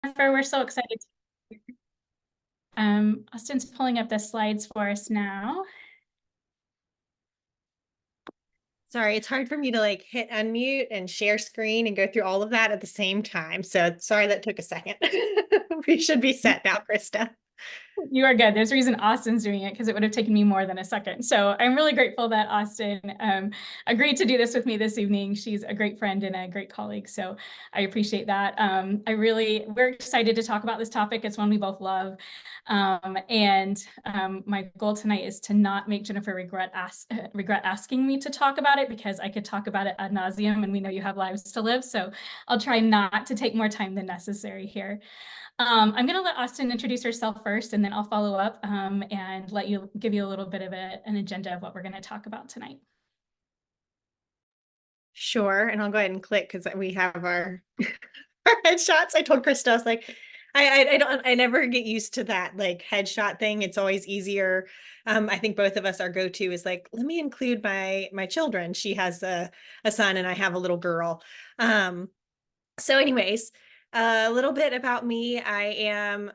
Jennifer, we're so excited. Austin's pulling up the slides for us now. Sorry, it's hard for me to like hit unmute and share screen and go through all of that at the same time. So sorry that took a second. We should be set now, Christa. You are good. There's a reason Austin's doing it because it would have taken me more than a second. So I'm really grateful that Austin agreed to do this with me this evening. She's a great friend and a great colleague. So I appreciate that. We're excited to talk about this topic. It's one we both love. My goal tonight is to not make Jennifer regret asking me to talk about it, because I could talk about it ad nauseum and we know you have lives to live. So I'll try not to take more time than necessary here. I'm going to let Austen introduce herself first, and then I'll follow up and give you a little bit of an agenda of what we're going to talk about tonight. Sure, and I'll go ahead and click because we have our headshots. I told Christa, I was like, I never get used to that like headshot thing. It's always easier. I think both of us, our go-to is like, let me include my children. She has a son and I have a little girl. So anyways, a little bit about me. I am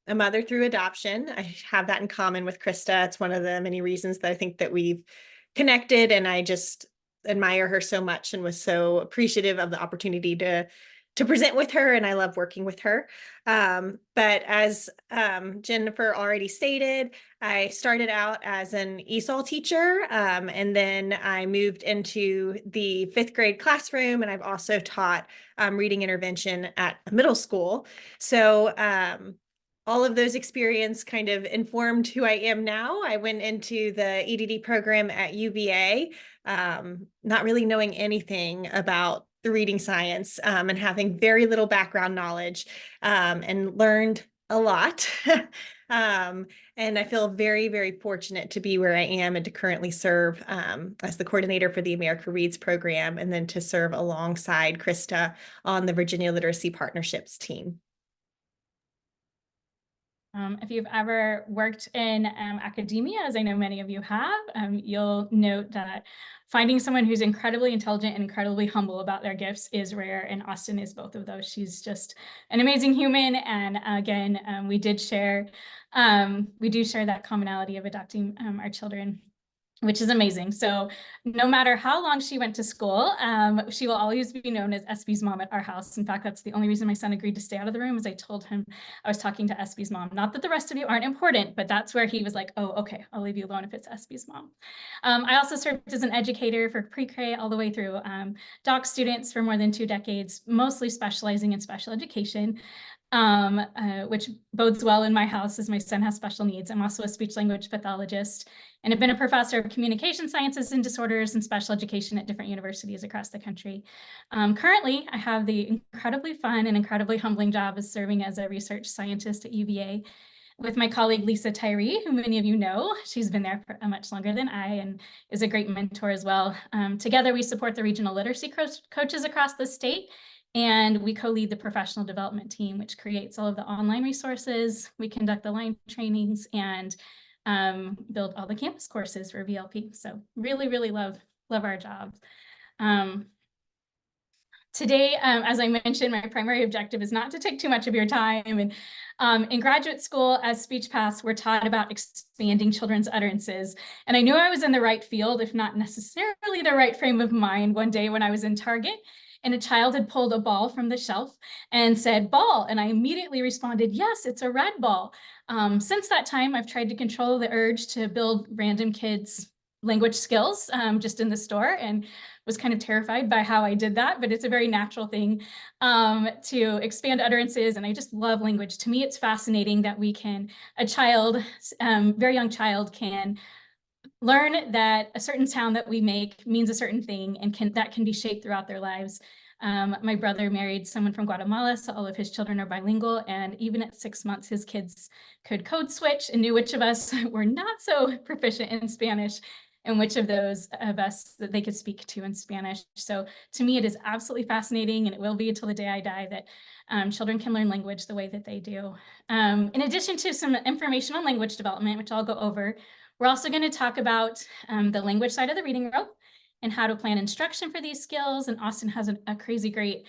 a mother through adoption. I have that in common with Christa. It's one of the many reasons that I think that we've connected, and I just admire her so much and was so appreciative of the opportunity to present with her, and I love working with her. But as Jennifer already stated, I started out as an ESOL teacher, and then I moved into the 5th grade classroom, and I've also taught reading intervention at a middle school. So all of those experience kind of informed who I am now. I went into the EDD program at UVA, not really knowing anything about the reading science, and having very little background knowledge, and learned a lot. And I feel very, very fortunate to be where I am and to currently serve as the coordinator for the America Reads program, and then to serve alongside Christa on the Virginia Literacy Partnerships team. If you've ever worked in academia, as I know many of you have, you'll note that finding someone who's incredibly intelligent and incredibly humble about their gifts is rare, and Austen is both of those. She's just an amazing human, and again, we do share that commonality of adopting our children, which is amazing. So no matter how long she went to school, she will always be known as SB's mom at our house. In fact, that's the only reason my son agreed to stay out of the room, is I told him I was talking to SB's mom. Not that the rest of you aren't important, but that's where he was like, oh, okay, I'll leave you alone if it's SB's mom. I also served as an educator for pre-K all the way through doc students for more than 2 decades, mostly specializing in special education. Which bodes well in my house as my son has special needs. I'm also a speech language pathologist and have been a professor of communication sciences and disorders and special education at different universities across the country. Currently, I have the incredibly fun and incredibly humbling job of serving as a research scientist at UVA with my colleague Lisa Tyree, who many of you know. She's been there for much longer than I and is a great mentor as well. Together, we support the regional literacy coaches across the state, and we co-lead the professional development team, which creates all of the online resources. We conduct the line trainings and build all the campus courses for VLP. So really, really love our jobs. Today, as I mentioned, my primary objective is not to take too much of your time. And in graduate school, as speech paths, we're taught about expanding children's utterances. And I knew I was in the right field, if not necessarily the right frame of mind, one day when I was in Target, and a child had pulled a ball from the shelf and said, ball. And I immediately responded, yes, it's a red ball. Since that time, I've tried to control the urge to build random kids' language skills just in the store, and was kind of terrified by how I did that, but it's a very natural thing to expand utterances. And I just love language. To me, it's fascinating that a child, very young child, can learn that a certain sound that we make means a certain thing, and that can be shaped throughout their lives. My brother married someone from Guatemala, so all of his children are bilingual, and even at 6 months, his kids could code switch and knew which of us were not so proficient in Spanish and which of those of us that they could speak to in Spanish. So to me, it is absolutely fascinating, and it will be until the day I die, that children can learn language the way that they do. In addition to some information on language development, which I'll go over, we're also going to talk about the language side of the reading rope and how to plan instruction for these skills. And Austen has a crazy great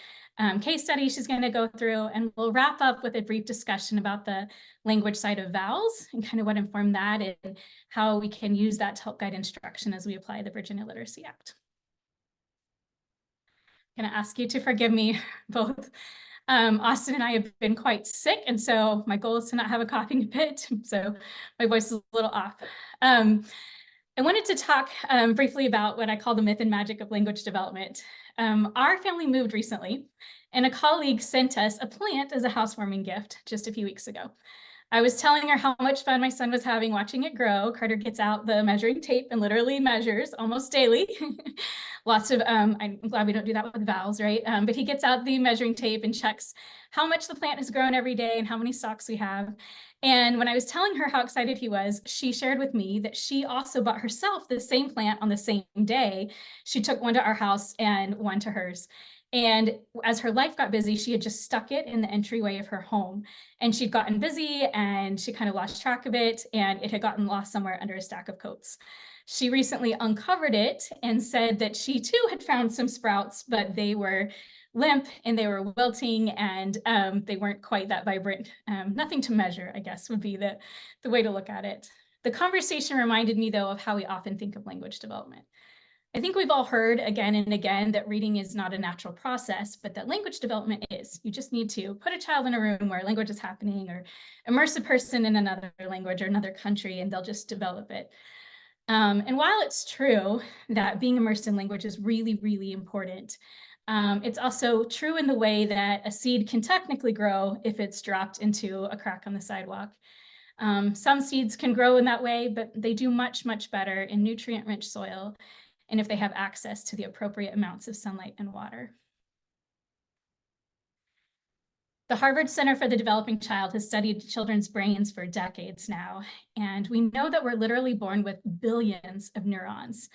case study she's going to go through, and we'll wrap up with a brief discussion about the language side of vowels and kind of what informed that and how we can use that to help guide instruction as we apply the Virginia Literacy Act. I'm going to ask you to forgive me both. Austen and I have been quite sick, and so my goal is to not have a coughing fit, so my voice is a little off. I wanted to talk briefly about what I call the myth and magic of language development. Our family moved recently, and a colleague sent us a plant as a housewarming gift just a few weeks ago. I was telling her how much fun my son was having watching it grow. Carter gets out the measuring tape and literally measures almost daily. Lots of, I'm glad we don't do that with vowels, right? But he gets out the measuring tape and checks how much the plant has grown every day and how many stalks we have. And when I was telling her how excited he was, she shared with me that she also bought herself the same plant on the same day. She took one to our house and one to hers. And as her life got busy, she had just stuck it in the entryway of her home. And she'd gotten busy and she kind of lost track of it, and it had gotten lost somewhere under a stack of coats. She recently uncovered it and said that she too had found some sprouts, but they were limp and they were wilting, and they weren't quite that vibrant. Nothing to measure, I guess, would be the way to look at it. The conversation reminded me, though, of how we often think of language development. I think we've all heard again and again that reading is not a natural process, but that language development is. You just need to put a child in a room where language is happening, or immerse a person in another language or another country, and they'll just develop it. And while it's true that being immersed in language is really, really important, it's also true in the way that a seed can technically grow if it's dropped into a crack on the sidewalk. Some seeds can grow in that way, but they do much, much better in nutrient-rich soil, and if they have access to the appropriate amounts of sunlight and water. The Harvard Center for the Developing Child has studied children's brains for decades now, and we know that we're literally born with billions of neurons.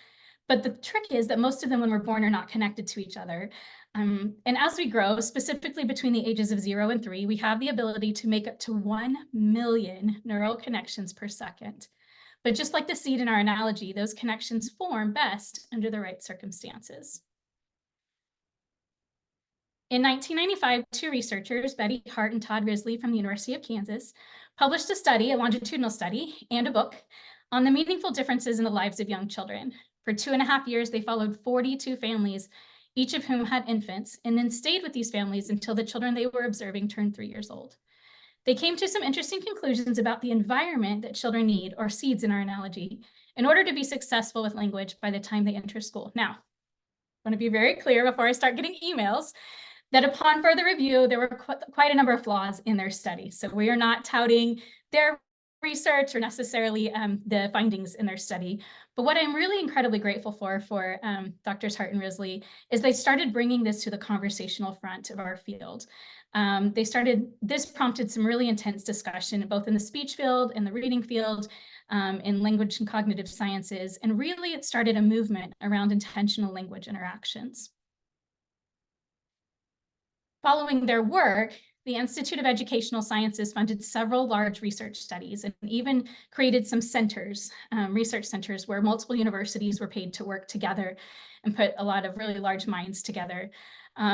But the trick is that most of them when we're born are not connected to each other. And as we grow, specifically between the ages of 0 and 3, we have the ability to make up to 1 million neural connections per second. But just like the seed in our analogy, those connections form best under the right circumstances. In 1995, two researchers, Betty Hart and Todd Risley from the University of Kansas, published a study, a longitudinal study, and a book on the meaningful differences in the lives of young children. For 2.5 years, they followed 42 families, each of whom had infants, and then stayed with these families until the children they were observing turned 3 years old. They came to some interesting conclusions about the environment that children need, or seeds in our analogy, in order to be successful with language by the time they enter school. Now, I want to be very clear before I start getting emails that upon further review, there were quite a number of flaws in their study. So we are not touting their research or necessarily the findings in their study. But what I'm really incredibly grateful for Drs. Hart and Risley is they started bringing this to the conversational front of our field. This prompted some really intense discussion, both in the speech field and the reading field, in language and cognitive sciences. And really it started a movement around intentional language interactions. Following their work, the Institute of Educational Sciences funded several large research studies and even created some centers, research centers, where multiple universities were paid to work together and put a lot of really large minds together.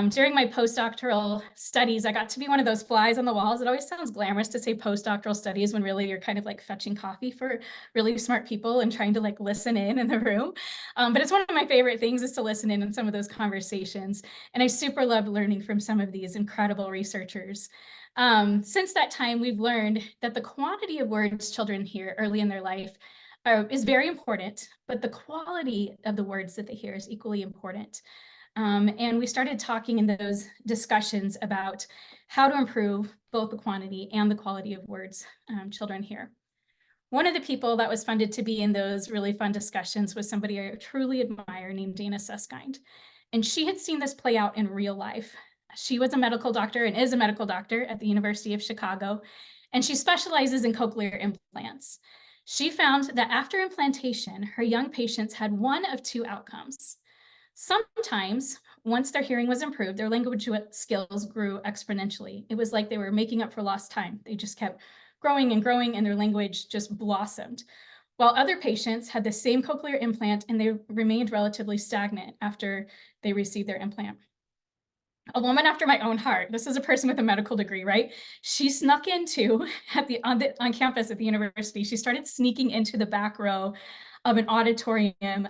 During my postdoctoral studies, I got to be one of those flies on the walls. It always sounds glamorous to say postdoctoral studies when really you're kind of like fetching coffee for really smart people and trying to like listen in the room. But it's one of my favorite things is to listen in some of those conversations. And I super love learning from some of these incredible researchers. Since that time, we've learned that the quantity of words children hear early in their life is very important, but the quality of the words that they hear is equally important. And we started talking in those discussions about how to improve both the quantity and the quality of words children hear. One of the people that was funded to be in those really fun discussions was somebody I truly admire named Dana Suskind. And she had seen this play out in real life. She was a medical doctor and is a medical doctor at the University of Chicago, and she specializes in cochlear implants. She found that after implantation, her young patients had one of two outcomes. Sometimes, once their hearing was improved, their language skills grew exponentially. It was like they were making up for lost time. They just kept growing and growing, and their language just blossomed. While other patients had the same cochlear implant and they remained relatively stagnant after they received their implant. a woman after my own heart. This is a person with a medical degree, right? She snuck into on campus at the university. She started sneaking into the back row of an auditorium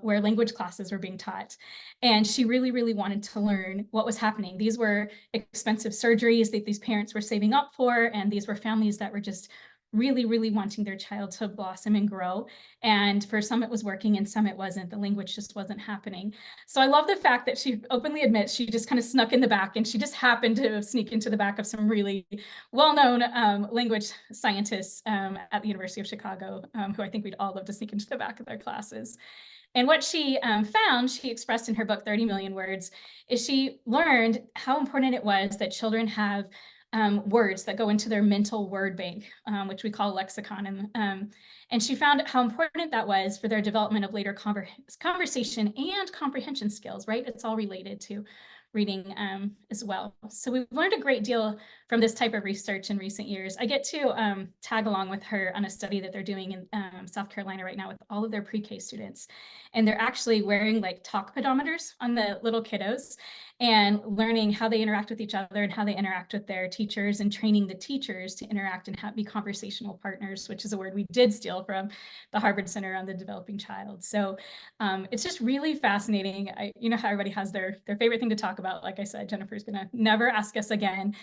where language classes were being taught. And she really, really wanted to learn what was happening. These were expensive surgeries that these parents were saving up for, and these were families that were just really, really wanting their child to blossom and grow. And for some it was working and some it wasn't. The language just wasn't happening. So I love the fact that she openly admits she just kind of snuck in the back, and she just happened to sneak into the back of some really well-known language scientists at the University of Chicago, who I think we'd all love to sneak into the back of their classes. And what she found, she expressed in her book, 30 Million Words, is she learned how important it was that children have words that go into their mental word bank, which we call lexicon. And she found how important that was for their development of later conversation and comprehension skills, right? It's all related to reading as well. So we've learned a great deal from this type of research in recent years. I get to tag along with her on a study that they're doing in South Carolina right now with all of their pre-K students. And they're actually wearing like talk pedometers on the little kiddos and learning how they interact with each other and how they interact with their teachers, and training the teachers to interact and be conversational partners, which is a word we did steal from the Harvard Center on the Developing Child. So it's just really fascinating. You know how everybody has their favorite thing to talk about. Like I said, Jennifer's gonna never ask us again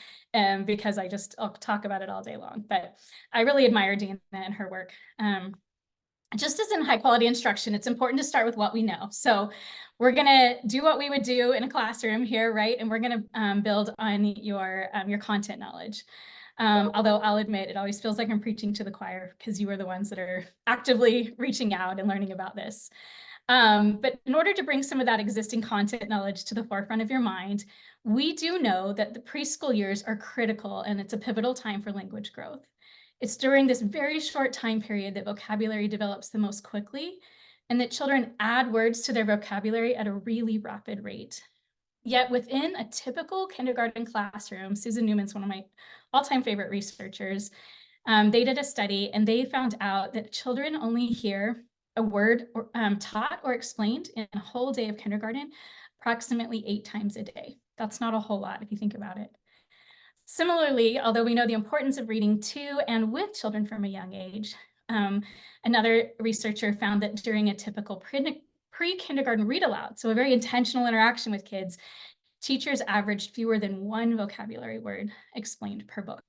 because I'll talk about it all day long. But I really admire Dana and her work. Just as in high quality instruction, it's important to start with what we know. So we're gonna do what we would do in a classroom here, right? And we're gonna build on your content knowledge. Although I'll admit, it always feels like I'm preaching to the choir because you are the ones that are actively reaching out and learning about this. But in order to bring some of that existing content knowledge to the forefront of your mind, we do know that the preschool years are critical, and it's a pivotal time for language growth. It's during this very short time period that vocabulary develops the most quickly, and that children add words to their vocabulary at a really rapid rate. Yet within a typical kindergarten classroom, Susan Newman's one of my all-time favorite researchers, they did a study and they found out that children only hear a word taught or explained in a whole day of kindergarten approximately 8 times a day. That's not a whole lot if you think about it. Similarly, although we know the importance of reading to and with children from a young age, another researcher found that during a typical pre-kindergarten read aloud, so a very intentional interaction with kids, teachers averaged fewer than 1 vocabulary word explained per book.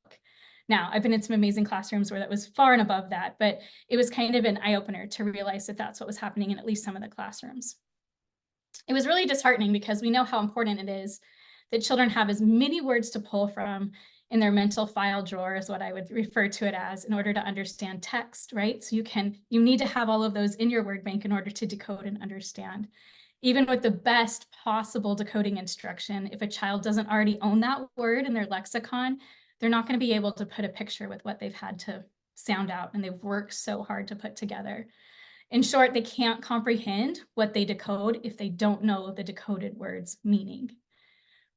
Now, I've been in some amazing classrooms where that was far and above that, but it was kind of an eye-opener to realize that that's what was happening in at least some of the classrooms. It was really disheartening because we know how important it is that children have as many words to pull from in their mental file drawer, is what I would refer to it as, in order to understand text, right? So you need to have all of those in your word bank in order to decode and understand. Even with the best possible decoding instruction, if a child doesn't already own that word in their lexicon, they're not going to be able to put a picture with what they've had to sound out and they've worked so hard to put together. In short, they can't comprehend what they decode if they don't know the decoded word's meaning.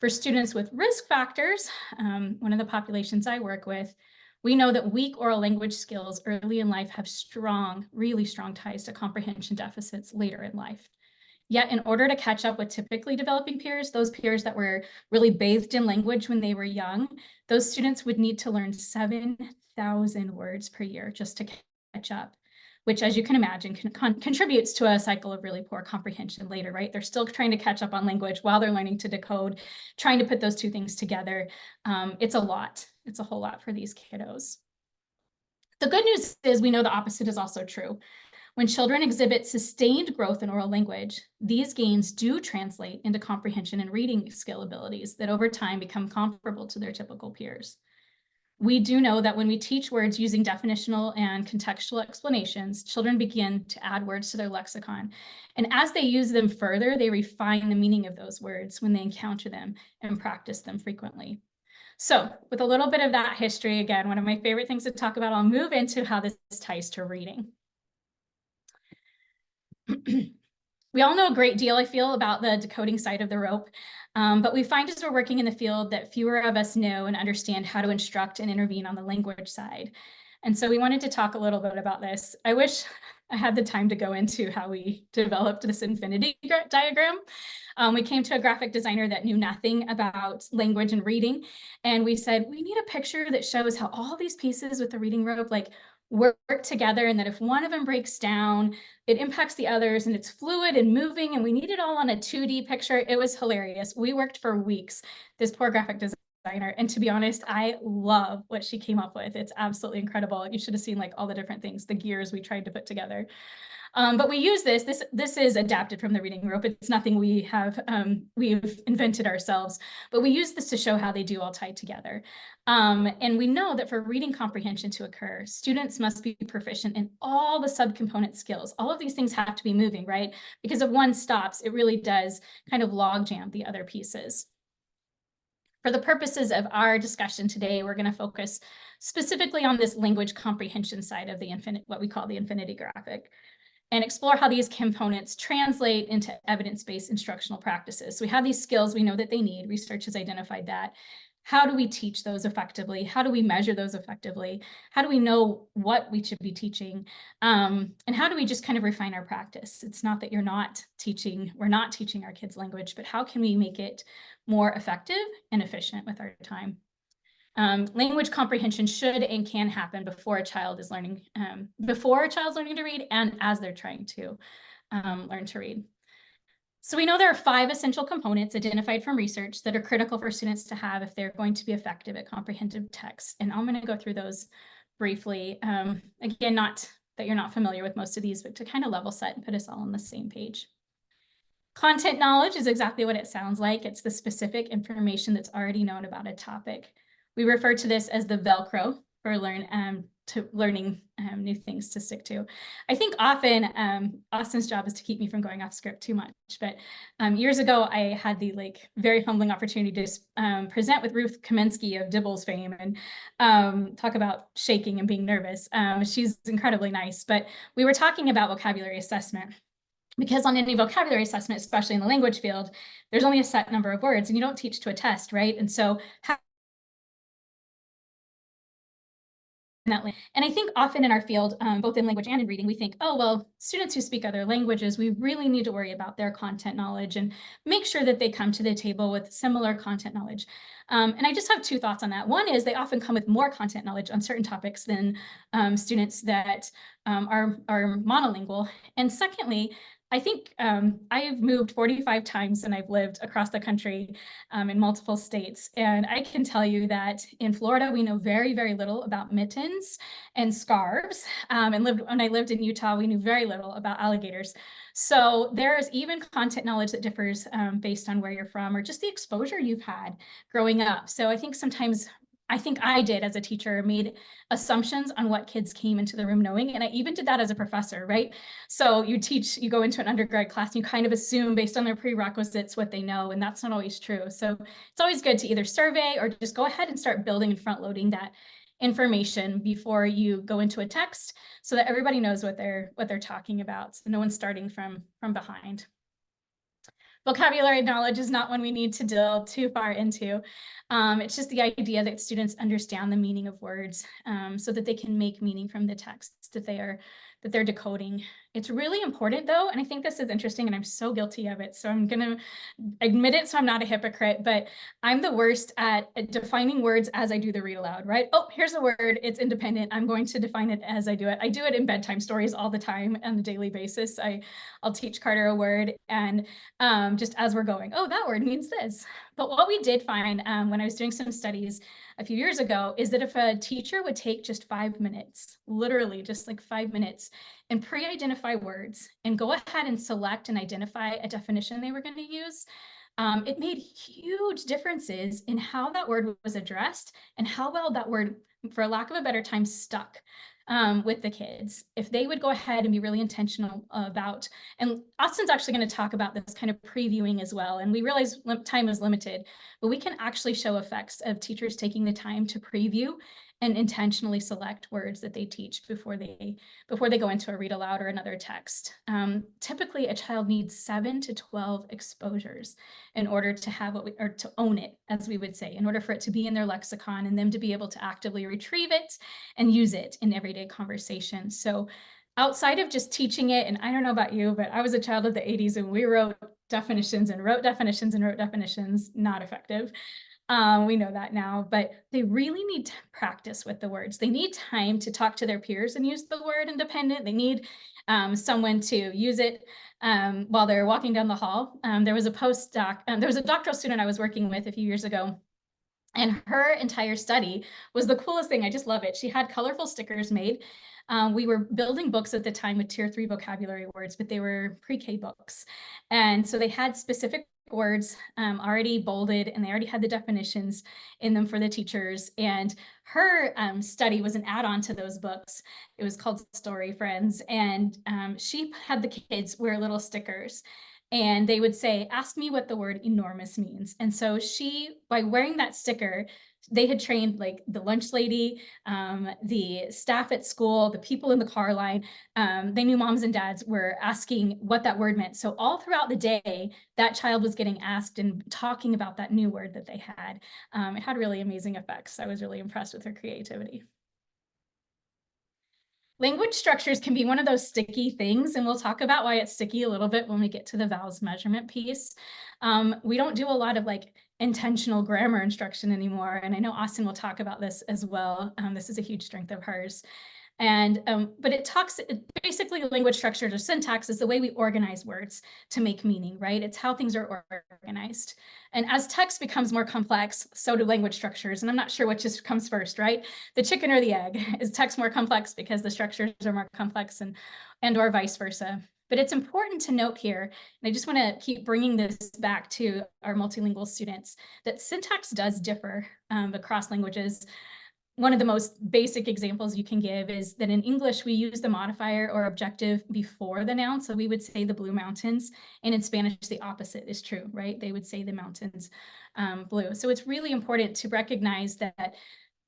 For students with risk factors, one of the populations I work with, we know that weak oral language skills early in life have strong, really strong ties to comprehension deficits later in life. Yet in order to catch up with typically developing peers, those peers that were really bathed in language when they were young, those students would need to learn 7,000 words per year just to catch up, which, as you can imagine, contributes to a cycle of really poor comprehension later, right? They're still trying to catch up on language while they're learning to decode, trying to put those two things together. It's a lot. It's a whole lot for these kiddos. The good news is we know the opposite is also true. When children exhibit sustained growth in oral language, these gains do translate into comprehension and reading skill abilities that over time become comparable to their typical peers. We do know that when we teach words using definitional and contextual explanations, children begin to add words to their lexicon. And as they use them further, they refine the meaning of those words when they encounter them and practice them frequently. So with a little bit of that history, again, one of my favorite things to talk about, I'll move into how this ties to reading. We all know a great deal, I feel, about the decoding side of the rope, but we find as we're working in the field that fewer of us know and understand how to instruct and intervene on the language side. And so we wanted to talk a little bit about this. I wish I had the time to go into how we developed this infinity diagram. We came to a graphic designer that knew nothing about language and reading. And we said, we need a picture that shows how all these pieces with the reading rope like work together, and that if one of them breaks down, it impacts the others, and it's fluid and moving, and we need it all on a 2D picture. It was hilarious. We worked for weeks, this poor graphic designer. And to be honest, I love what she came up with. It's absolutely incredible. You should have seen like all the different things, the gears we tried to put together. But we use this is adapted from the reading rope. It's nothing we've invented ourselves, but we use this to show how they do all tie together. And we know that for reading comprehension to occur, students must be proficient in all the subcomponent skills. All of these things have to be moving, right? Because if one stops, it really does kind of logjam the other pieces. For the purposes of our discussion today, we're going to focus specifically on this language comprehension side of the what we call the infinity graphic, and explore how these components translate into evidence-based instructional practices. So we have these skills we know that they need. Research has identified that. How do we teach those effectively? How do we measure those effectively? How do we know what we should be teaching? And how do we just kind of refine our practice? It's not that we're not teaching our kids language, but how can we make it more effective and efficient with our time? Language comprehension should and can happen before a child is learning, to read, and as they're trying to learn to read. So we know there are 5 essential components identified from research that are critical for students to have if they're going to be effective at comprehensive text. And I'm going to go through those briefly. Again, not that you're not familiar with most of these, but to kind of level set and put us all on the same page. Content knowledge is exactly what it sounds like. It's the specific information that's already known about a topic. We refer to this as the Velcro for learning new things to stick to. I think often Austen's job is to keep me from going off script too much. But years ago, I had the very humbling opportunity to present with Ruth Kamensky of Dibble's fame and talk about shaking and being nervous. She's incredibly nice, but we were talking about vocabulary assessment. Because on any vocabulary assessment, especially in the language field, there's only a set number of words, and you don't teach to a test, right? And so and I think often in our field, both in language and in reading, we think, oh, well, students who speak other languages, we really need to worry about their content knowledge and make sure that they come to the table with similar content knowledge. And I just have 2 thoughts on that. One is they often come with more content knowledge on certain topics than students that are monolingual. And secondly, I think I've moved 45 times and I've lived across the country in multiple states. And I can tell you that in Florida, we know very, very little about mittens and scarves. And when I lived in Utah, we knew very little about alligators. So there's even content knowledge that differs based on where you're from or just the exposure you've had growing up. So I think sometimes I did as a teacher, made assumptions on what kids came into the room knowing. And I even did that as a professor, right? So you go into an undergrad class and you kind of assume based on their prerequisites what they know, and that's not always true. So it's always good to either survey or just go ahead and start building and front loading that information before you go into a text so that everybody knows what they're talking about. So no one's starting from behind. Vocabulary knowledge is not one we need to delve too far into. It's just the idea that students understand the meaning of words so that they can make meaning from the text that they're decoding. It's really important though, and I think this is interesting and I'm so guilty of it, so I'm gonna admit it so I'm not a hypocrite, but I'm the worst at defining words as I do the read aloud, right? Oh, here's a word, it's independent, I'm going to define it as I do it. I do it in bedtime stories all the time on a daily basis. I'll teach Carter a word and just as we're going, oh, that word means this. But what we did find when I was doing some studies a few years ago is that if a teacher would take just 5 minutes, literally just 5 minutes, and pre-identify words and go ahead and select and identify a definition they were going to use, it made huge differences in how that word was addressed and how well that word, for lack of a better time, stuck with the kids. If they would go ahead and be really intentional about, and Austen's actually going to talk about this kind of previewing as well. And we realize time is limited, but we can actually show effects of teachers taking the time to preview and intentionally select words that they teach before they go into a read aloud or another text. Typically, a child needs 7 to 12 exposures in order to have or to own it, as we would say, in order for it to be in their lexicon and them to be able to actively retrieve it and use it in everyday conversation. So outside of just teaching it, and I don't know about you, but I was a child of the 80s and we wrote definitions and wrote definitions and wrote definitions, not effective. We know that now, but they really need to practice with the words. They need time to talk to their peers and use the word independent. They need someone to use it while they're walking down the hall. There was a doctoral student I was working with a few years ago, and her entire study was the coolest thing. I just love it. She had colorful stickers made. We were building books at the time with tier 3 vocabulary words, but they were pre-K books. And so they had specific words already bolded, and they already had the definitions in them for the teachers. And her study was an add-on to those books. It was called Story Friends. And she had the kids wear little stickers, and they would say, ask me what the word enormous means. And so she, by wearing that sticker, they had trained like the lunch lady, the staff at school, the people in the car line. They knew moms and dads were asking what that word meant. So all throughout the day, that child was getting asked and talking about that new word that they had. It had really amazing effects. I was really impressed with her creativity. Language structures can be one of those sticky things, and we'll talk about why it's sticky a little bit when we get to the vowels measurement piece. We don't do a lot of like intentional grammar instruction anymore, and I know Austen will talk about this as well. This is a huge strength of hers. And but basically language structures or syntax is the way we organize words to make meaning, right? It's how things are organized. And as text becomes more complex, so do language structures. And I'm not sure which just comes first, right? The chicken or the egg? Is text more complex because the structures are more complex, and or vice versa? But it's important to note here, and I just want to keep bringing this back to our multilingual students, that syntax does differ across languages. One of the most basic examples you can give is that in English, we use the modifier or objective before the noun. So we would say the blue mountains, and in Spanish, the opposite is true, right? They would say the mountains blue. So it's really important to recognize that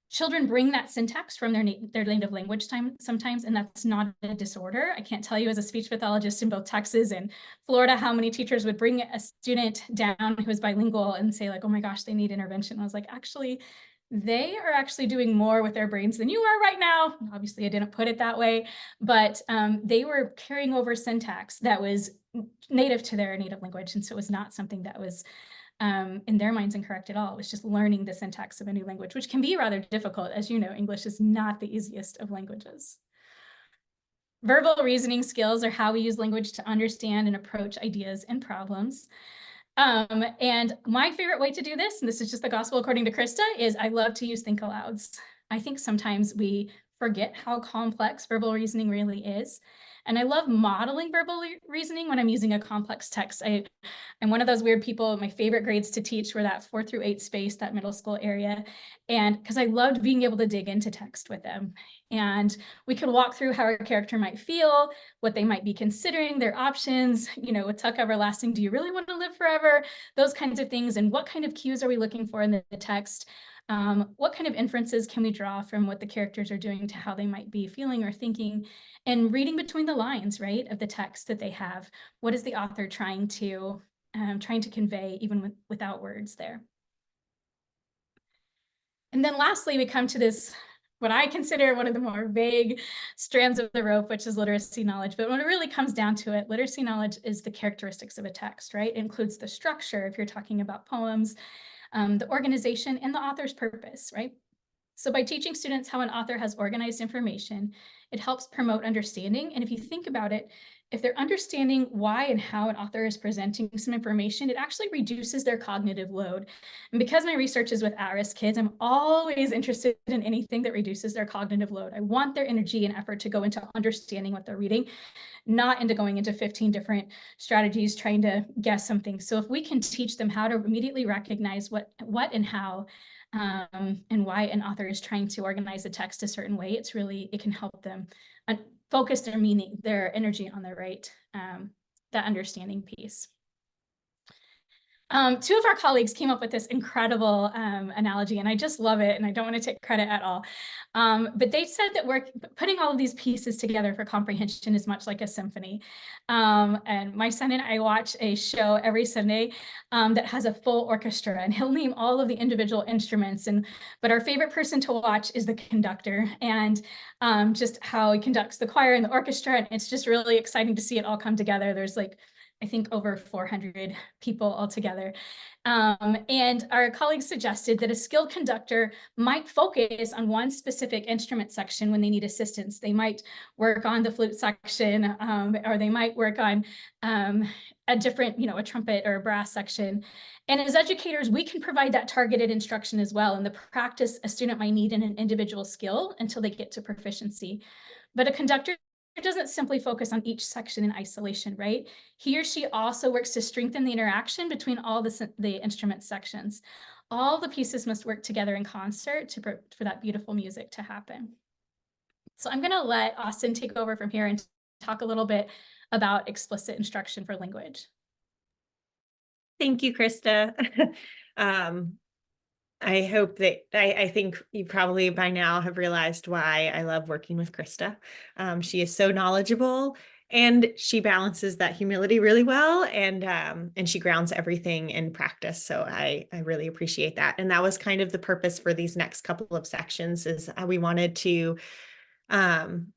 children bring that syntax from their native language sometimes, and that's not a disorder. I can't tell you as a speech pathologist in both Texas and Florida how many teachers would bring a student down who is bilingual and say like, oh my gosh, they need intervention. I was like, actually, they are actually doing more with their brains than you are right now. Obviously, I didn't put it that way, but they were carrying over syntax that was native to their native language. And so it was not something that was in their minds incorrect at all. It was just learning the syntax of a new language, which can be rather difficult. As you know, English is not the easiest of languages. Verbal reasoning skills are how we use language to understand and approach ideas and problems. And my favorite way to do this, and this is just the gospel according to Christa, is I love to use think alouds. I think sometimes we forget how complex verbal reasoning really is. And I love modeling verbal reasoning when I'm using a complex text. I'm one of those weird people. My favorite grades to teach were that 4 through 8 space, that middle school area. And because I loved being able to dig into text with them. And we could walk through how a character might feel, what they might be considering, their options, with Tuck Everlasting, do you really want to live forever? Those kinds of things. And what kind of cues are we looking for in the text? What kind of inferences can we draw from what the characters are doing to how they might be feeling or thinking, and reading between the lines, right, of the text that they have? What is the author trying to convey even without words there? And then lastly, we come to this, what I consider one of the more vague strands of the rope, which is literacy knowledge. But when it really comes down to it, literacy knowledge is the characteristics of a text, right? It includes the structure, if you're talking about poems, the organization, and the author's purpose, right? So by teaching students how an author has organized information, it helps promote understanding. And if you think about it, if they're understanding why and how an author is presenting some information, it actually reduces their cognitive load. And because my research is with at-risk kids, I'm always interested in anything that reduces their cognitive load. I want their energy and effort to go into understanding what they're reading, not into going into 15 different strategies trying to guess something. So if we can teach them how to immediately recognize what and how and why an author is trying to organize a text a certain way, it can help them focus their meaning, their energy on the right, that understanding piece. Two of our colleagues came up with this incredible analogy, and I just love it, and I don't want to take credit at all. But they said that putting all of these pieces together for comprehension is much like a symphony. And my son and I watch a show every Sunday that has a full orchestra, and he'll name all of the individual instruments. But our favorite person to watch is the conductor, and just how he conducts the choir and the orchestra. And it's just really exciting to see it all come together. There's like, I think, over 400 people altogether. And our colleagues suggested that a skilled conductor might focus on one specific instrument section when they need assistance. They might work on the flute section, or they might work on a different, a trumpet or a brass section. And as educators, we can provide that targeted instruction as well, and the practice a student might need in an individual skill until they get to proficiency. But a conductor doesn't simply focus on each section in isolation, right? He or she also works to strengthen the interaction between all the instrument sections. All the pieces must work together in concert for that beautiful music to happen. So I'm going to let Austen take over from here and talk a little bit about explicit instruction for language. Thank you, Christa. I hope that I think you probably by now have realized why I love working with Christa. She is so knowledgeable, and she balances that humility really well, and she grounds everything in practice. So I really appreciate that. And that was kind of the purpose for these next couple of sections, is we wanted to come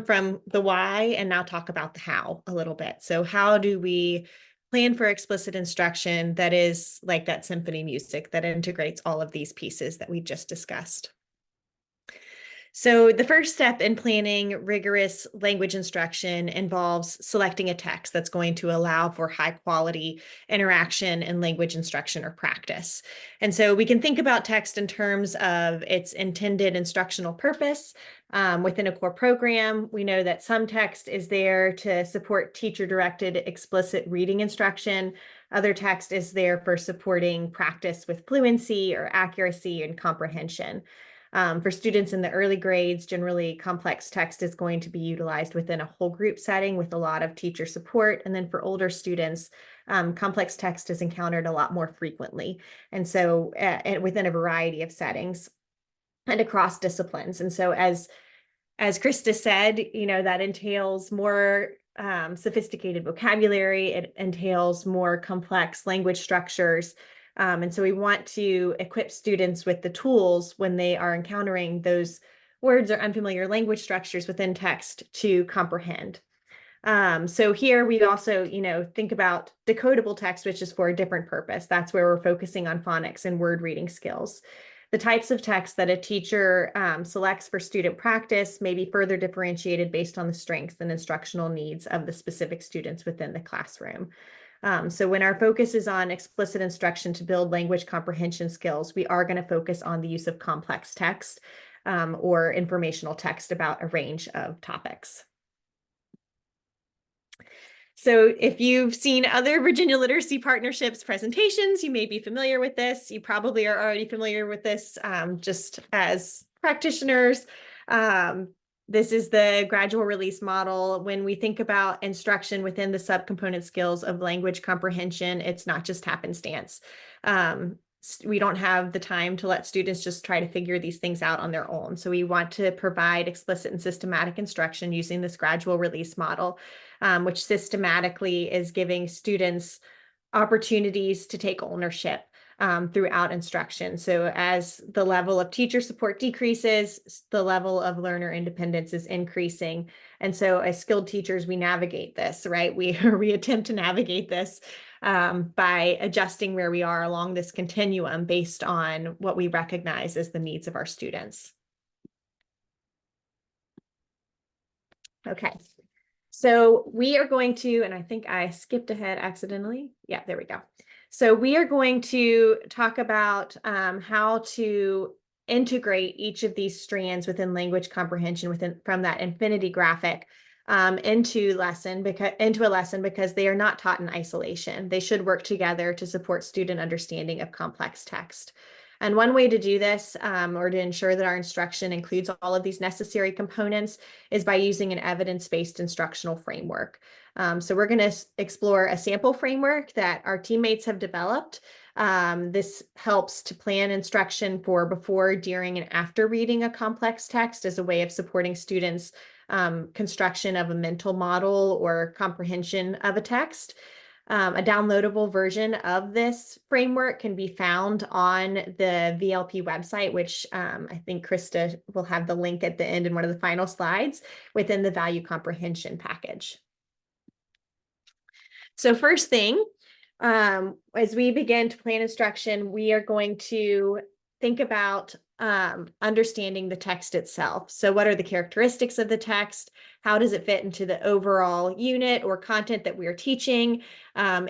from the why and now talk about the how a little bit. So how do we plan for explicit instruction that is like that symphony music that integrates all of these pieces that we just discussed? So the first step in planning rigorous language instruction involves selecting a text that's going to allow for high quality interaction in language instruction or practice. And so we can think about text in terms of its intended instructional purpose. Within a core program, we know that some text is there to support teacher-directed explicit reading instruction. Other text is there for supporting practice with fluency or accuracy and comprehension. For students in the early grades, generally complex text is going to be utilized within a whole group setting with a lot of teacher support. And then for older students, complex text is encountered a lot more frequently. And so within a variety of settings and across disciplines. And so as Christa said, that entails more sophisticated vocabulary. It entails more complex language structures. And so we want to equip students with the tools when they are encountering those words or unfamiliar language structures within text to comprehend. So here we also, think about decodable text, which is for a different purpose. That's where we're focusing on phonics and word reading skills. The types of text that a teacher selects for student practice may be further differentiated based on the strengths and instructional needs of the specific students within the classroom. So when our focus is on explicit instruction to build language comprehension skills, we are going to focus on the use of complex text or informational text about a range of topics. So if you've seen other Virginia Literacy Partnerships presentations, you may be familiar with this. You probably are already familiar with this just as practitioners. This is the gradual release model. When we think about instruction within the subcomponent skills of language comprehension, it's not just happenstance. We don't have the time to let students just try to figure these things out on their own. So we want to provide explicit and systematic instruction using this gradual release model, which systematically is giving students opportunities to take ownership throughout instruction. So as the level of teacher support decreases, the level of learner independence is increasing. And so as skilled teachers, we navigate this, right? We attempt to navigate this by adjusting where we are along this continuum based on what we recognize as the needs of our students. Okay. So we are going to, and I think I skipped ahead accidentally. Yeah, there we go. So we are going to talk about how to integrate each of these strands within language comprehension from that infinity graphic into a lesson because they are not taught in isolation. They should work together to support student understanding of complex text. And one way to do this, or to ensure that our instruction includes all of these necessary components, is by using an evidence-based instructional framework. So we're going to explore a sample framework that our teammates have developed. This helps to plan instruction for before, during, and after reading a complex text as a way of supporting students' construction of a mental model or comprehension of a text. A downloadable version of this framework can be found on the VLP website, which I think Christa will have the link at the end in one of the final slides within the value comprehension package. So first thing, as we begin to plan instruction, we are going to think about understanding the text itself. So what are the characteristics of the text? How does it fit into the overall unit or content that we are teaching?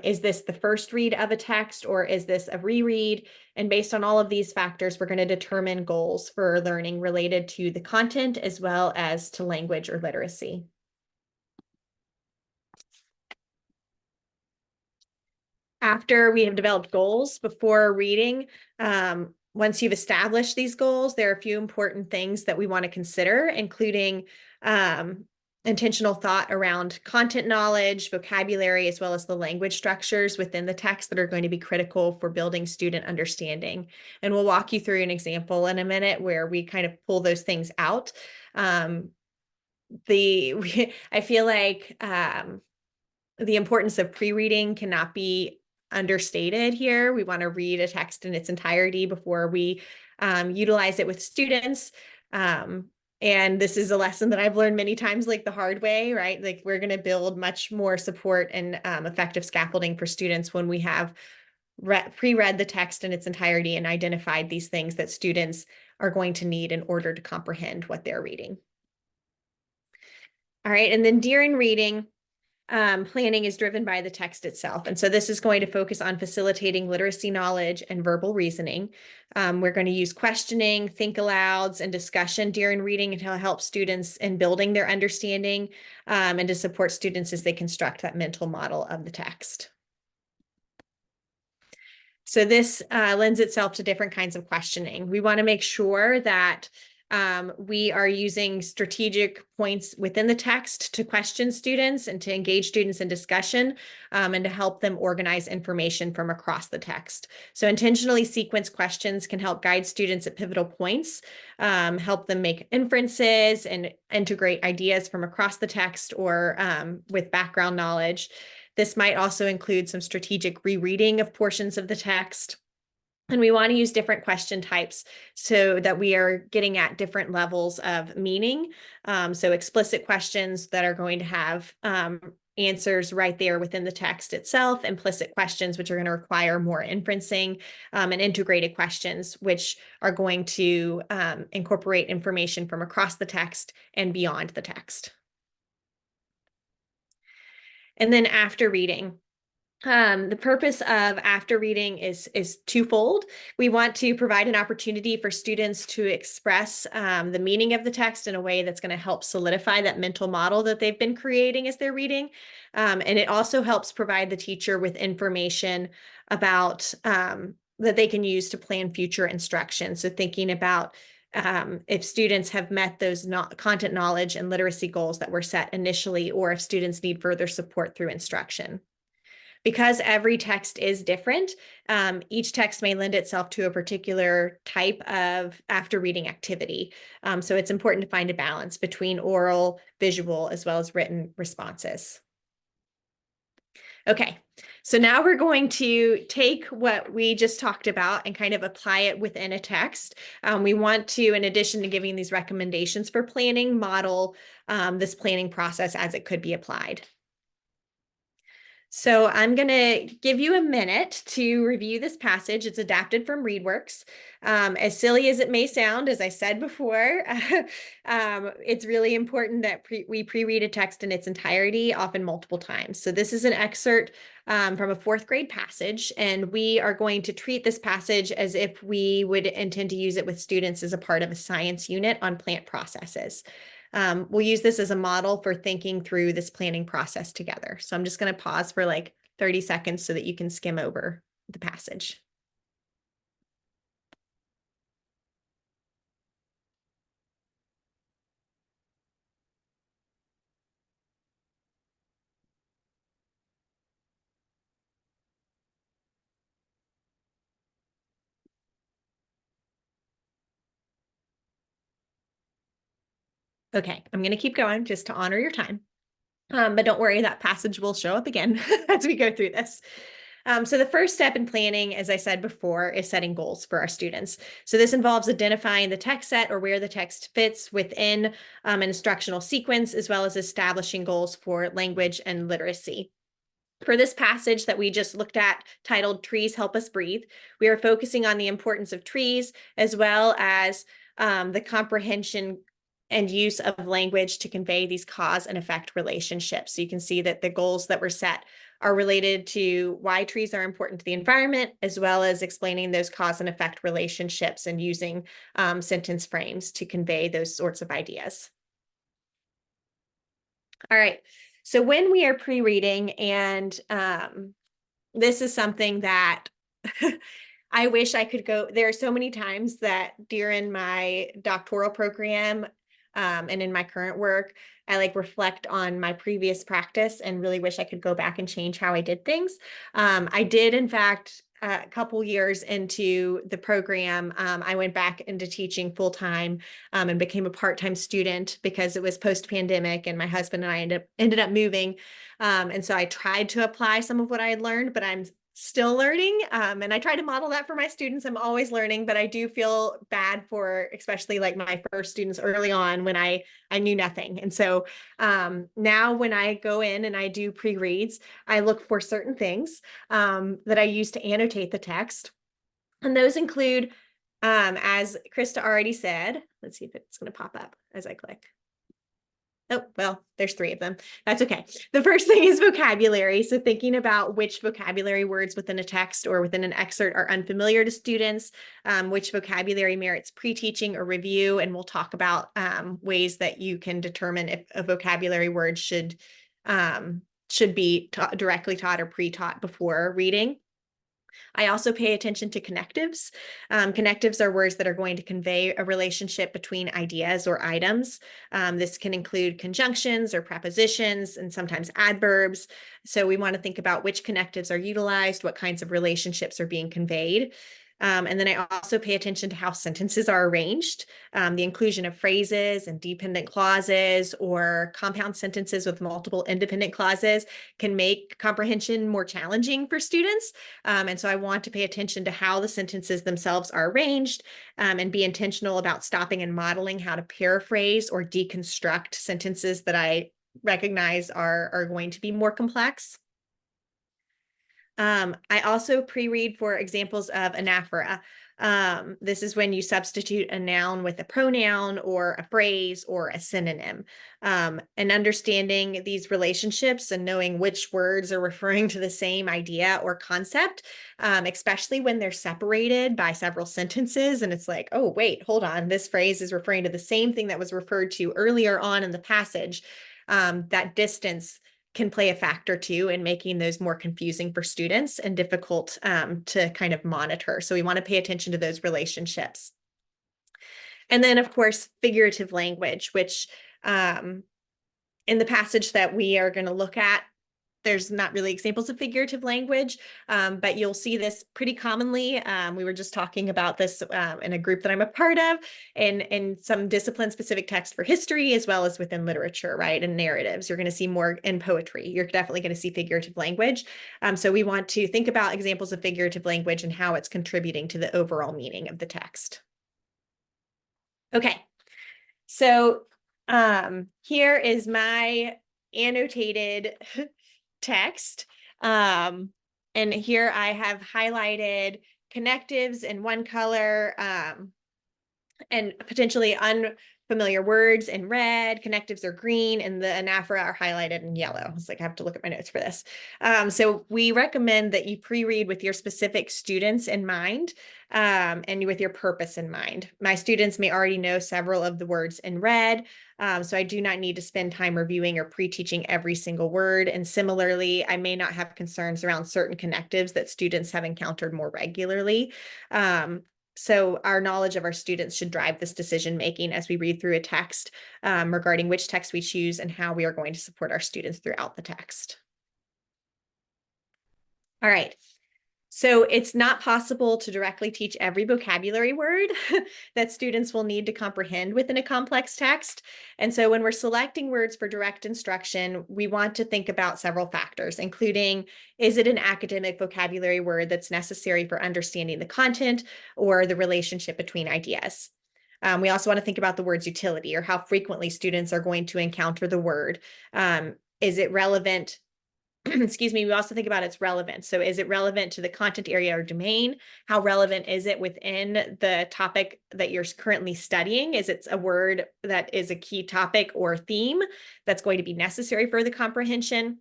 Is this the first read of a text, or is this a reread? And based on all of these factors, we're going to determine goals for learning related to the content as well as to language or literacy. After we have developed goals before reading, once you've established these goals, there are a few important things that we want to consider, including intentional thought around content knowledge, vocabulary, as well as the language structures within the text that are going to be critical for building student understanding. And we'll walk you through an example in a minute where we kind of pull those things out. I feel like the importance of pre-reading cannot be understated here. We want to read a text in its entirety before we utilize it with students. And this is a lesson that I've learned many times, like the hard way, right? Like we're going to build much more support and effective scaffolding for students when we have pre-read the text in its entirety and identified these things that students are going to need in order to comprehend what they're reading. All right, and then during reading, planning is driven by the text itself. And so this is going to focus on facilitating literacy knowledge and verbal reasoning. We're going to use questioning, think alouds, and discussion during reading to help students in building their understanding and to support students as they construct that mental model of the text. So this lends itself to different kinds of questioning. We want to make sure that we are using strategic points within the text to question students and to engage students in discussion and to help them organize information from across the text. So intentionally sequenced questions can help guide students at pivotal points, help them make inferences and integrate ideas from across the text or with background knowledge. This might also include some strategic rereading of portions of the text. And we want to use different question types so that we are getting at different levels of meaning. So explicit questions that are going to have answers right there within the text itself, implicit questions, which are going to require more inferencing, and integrated questions, which are going to incorporate information from across the text and beyond the text. And then after reading. The purpose of after reading is twofold. We want to provide an opportunity for students to express the meaning of the text in a way that's going to help solidify that mental model that they've been creating as they're reading. And it also helps provide the teacher with information about that they can use to plan future instruction. So thinking about if students have met those content knowledge and literacy goals that were set initially, or if students need further support through instruction. Because every text is different, each text may lend itself to a particular type of after reading activity. So it's important to find a balance between oral, visual, as well as written responses. Okay, so now we're going to take what we just talked about and kind of apply it within a text. We want to, in addition to giving these recommendations for planning, model this planning process as it could be applied. So I'm going to give you a minute to review this passage. It's adapted from ReadWorks. As silly as it may sound, as I said before, it's really important that we pre-read a text in its entirety, often multiple times. So this is an excerpt from a fourth grade passage, and we are going to treat this passage as if we would intend to use it with students as a part of a science unit on plant processes. We'll use this as a model for thinking through this planning process together. So I'm just going to pause for like 30 seconds so that you can skim over the passage. Okay, I'm going to keep going just to honor your time. But don't worry, that passage will show up again as we go through this. So the first step in planning, as I said before, is setting goals for our students. So this involves identifying the text set or where the text fits within an instructional sequence, as well as establishing goals for language and literacy. For this passage that we just looked at, titled Trees Help Us Breathe, we are focusing on the importance of trees, as well as the comprehension and use of language to convey these cause and effect relationships. So you can see that the goals that were set are related to why trees are important to the environment, as well as explaining those cause and effect relationships and using sentence frames to convey those sorts of ideas. All right. So when we are pre-reading, and this is something that I wish I could go. There are so many times that during my doctoral program and in my current work, I like reflect on my previous practice and really wish I could go back and change how I did things. I did, in fact, a couple years into the program, I went back into teaching full time and became a part-time student because it was post-pandemic, and my husband and I ended up moving. And so I tried to apply some of what I had learned, but I'm still learning. And I try to model that for my students. I'm always learning, but I do feel bad for especially like my first students early on when I knew nothing. And so now when I go in and I do pre-reads, I look for certain things that I use to annotate the text. And those include, as Christa already said, let's see if it's going to pop up as I click. Oh, well, there's 3 of them. That's okay. The first thing is vocabulary. So thinking about which vocabulary words within a text or within an excerpt are unfamiliar to students, which vocabulary merits pre-teaching or review. And we'll talk about ways that you can determine if a vocabulary word should be directly taught or pre-taught before reading. I also pay attention to connectives. Connectives are words that are going to convey a relationship between ideas or items. This can include conjunctions or prepositions and sometimes adverbs. So we want to think about which connectives are utilized, what kinds of relationships are being conveyed. And then I also pay attention to how sentences are arranged, the inclusion of phrases and dependent clauses or compound sentences with multiple independent clauses can make comprehension more challenging for students. And so I want to pay attention to how the sentences themselves are arranged and be intentional about stopping and modeling how to paraphrase or deconstruct sentences that I recognize are going to be more complex. I also pre-read for examples of anaphora. This is when you substitute a noun with a pronoun or a phrase or a synonym. And understanding these relationships and knowing which words are referring to the same idea or concept, especially when they're separated by several sentences. And it's like, oh, wait, hold on. This phrase is referring to the same thing that was referred to earlier on in the passage. That distance can play a factor too in making those more confusing for students and difficult to kind of monitor. So we want to pay attention to those relationships. And then, of course, figurative language, which in the passage that we are going to look at, there's not really examples of figurative language, but you'll see this pretty commonly. We were just talking about this in a group that I'm a part of, in some discipline-specific text for history, as well as within literature, right, and narratives. You're going to see more in poetry. You're definitely going to see figurative language. So we want to think about examples of figurative language and how it's contributing to the overall meaning of the text. Okay, so here is my annotated text. And here I have highlighted connectives in one color and potentially unfamiliar words in red. Connectives are green, and the anaphora are highlighted in yellow. It's like I have to look at my notes for this. So we recommend that you pre-read with your specific students in mind and with your purpose in mind. My students may already know several of the words in red, so I do not need to spend time reviewing or pre-teaching every single word. And similarly, I may not have concerns around certain connectives that students have encountered more regularly. So our knowledge of our students should drive this decision-making as we read through a text regarding which text we choose and how we are going to support our students throughout the text. All right. So it's not possible to directly teach every vocabulary word that students will need to comprehend within a complex text. And so when we're selecting words for direct instruction, we want to think about several factors, including, is it an academic vocabulary word that's necessary for understanding the content or the relationship between ideas? We also want to think about the word's utility, or how frequently students are going to encounter the word. Is it relevant? Excuse me, we also think about its relevance. So is it relevant to the content area or domain? How relevant is it within the topic that you're currently studying? Is it a word that is a key topic or theme that's going to be necessary for the comprehension?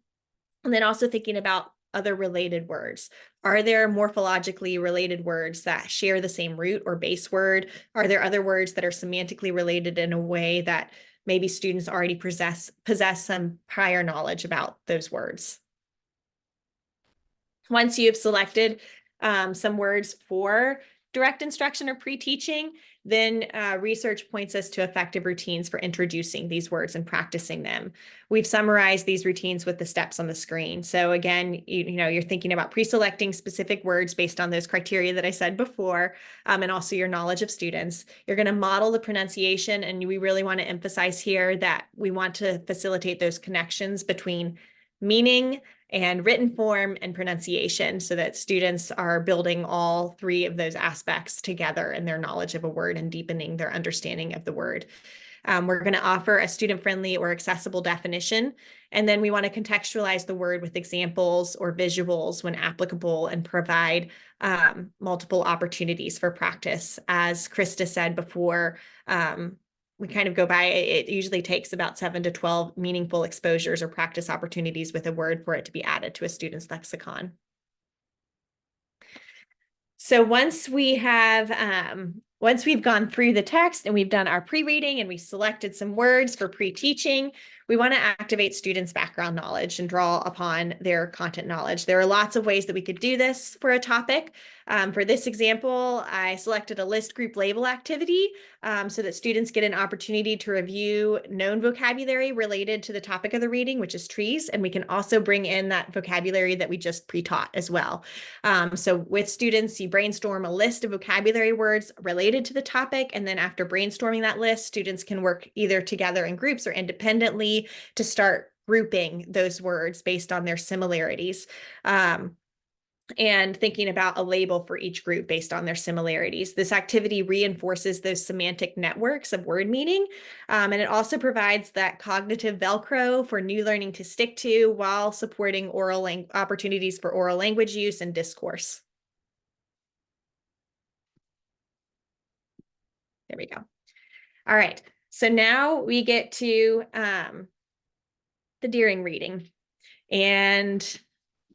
And then also thinking about other related words. Are there morphologically related words that share the same root or base word? Are there other words that are semantically related in a way that maybe students already possess some prior knowledge about those words? Once you've selected some words for direct instruction or pre-teaching, then research points us to effective routines for introducing these words and practicing them. We've summarized these routines with the steps on the screen. So again, you're thinking about pre-selecting specific words based on those criteria that I said before, and also your knowledge of students. You're going to model the pronunciation, and we really want to emphasize here that we want to facilitate those connections between meaning and written form and pronunciation, so that students are building all three of those aspects together in their knowledge of a word and deepening their understanding of the word. We're going to offer a student-friendly or accessible definition, and then we want to contextualize the word with examples or visuals when applicable, and provide multiple opportunities for practice. As Christa said before, we kind of go by, it usually takes about 7 to 12 meaningful exposures or practice opportunities with a word for it to be added to a student's lexicon. So once we've gone through the text and we've done our pre-reading and we selected some words for pre-teaching, we want to activate students' background knowledge and draw upon their content knowledge. There are lots of ways that we could do this for a topic. For this example, I selected a list group label activity so that students get an opportunity to review known vocabulary related to the topic of the reading, which is trees. And we can also bring in that vocabulary that we just pre-taught as well. So with students, you brainstorm a list of vocabulary words related to the topic. And then after brainstorming that list, students can work either together in groups or independently to start grouping those words based on their similarities. And thinking about a label for each group based on their similarities. This activity reinforces those semantic networks of word meaning, and it also provides that cognitive Velcro for new learning to stick to, while supporting opportunities for oral language use and discourse. There we go. All right, so now we get to the Deering reading. And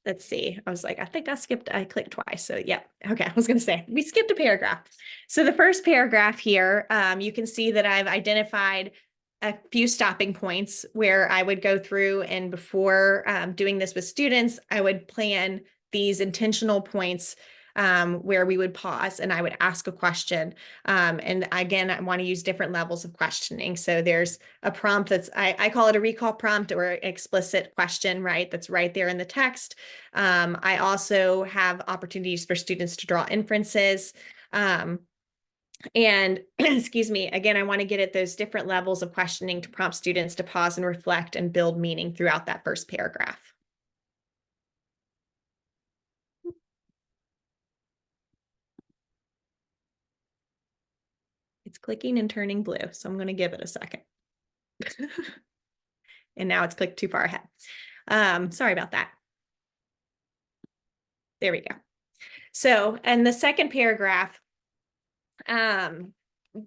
let's see, I was like, I think I clicked twice. So yeah, okay, I was gonna say, we skipped a paragraph. So the first paragraph here, you can see that I've identified a few stopping points where I would go through, and before doing this with students, I would plan these intentional points where we would pause and I would ask a question. And again, I want to use different levels of questioning. So there's a prompt that's, I call it a recall prompt or an explicit question, right? That's right there in the text. I also have opportunities for students to draw inferences. And excuse me, again, I want to get at those different levels of questioning to prompt students to pause and reflect and build meaning throughout that first paragraph. It's clicking and turning blue, so I'm going to give it a second. And now it's clicked too far ahead. Sorry about that. There we go. So, in the second paragraph,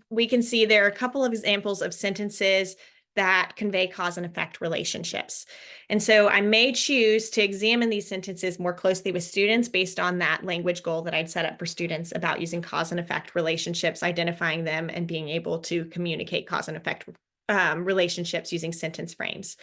we can see there are a couple of examples of sentences that convey cause and effect relationships. And so I may choose to examine these sentences more closely with students based on that language goal that I'd set up for students about using cause and effect relationships, identifying them, and being able to communicate cause and effect relationships using sentence frames.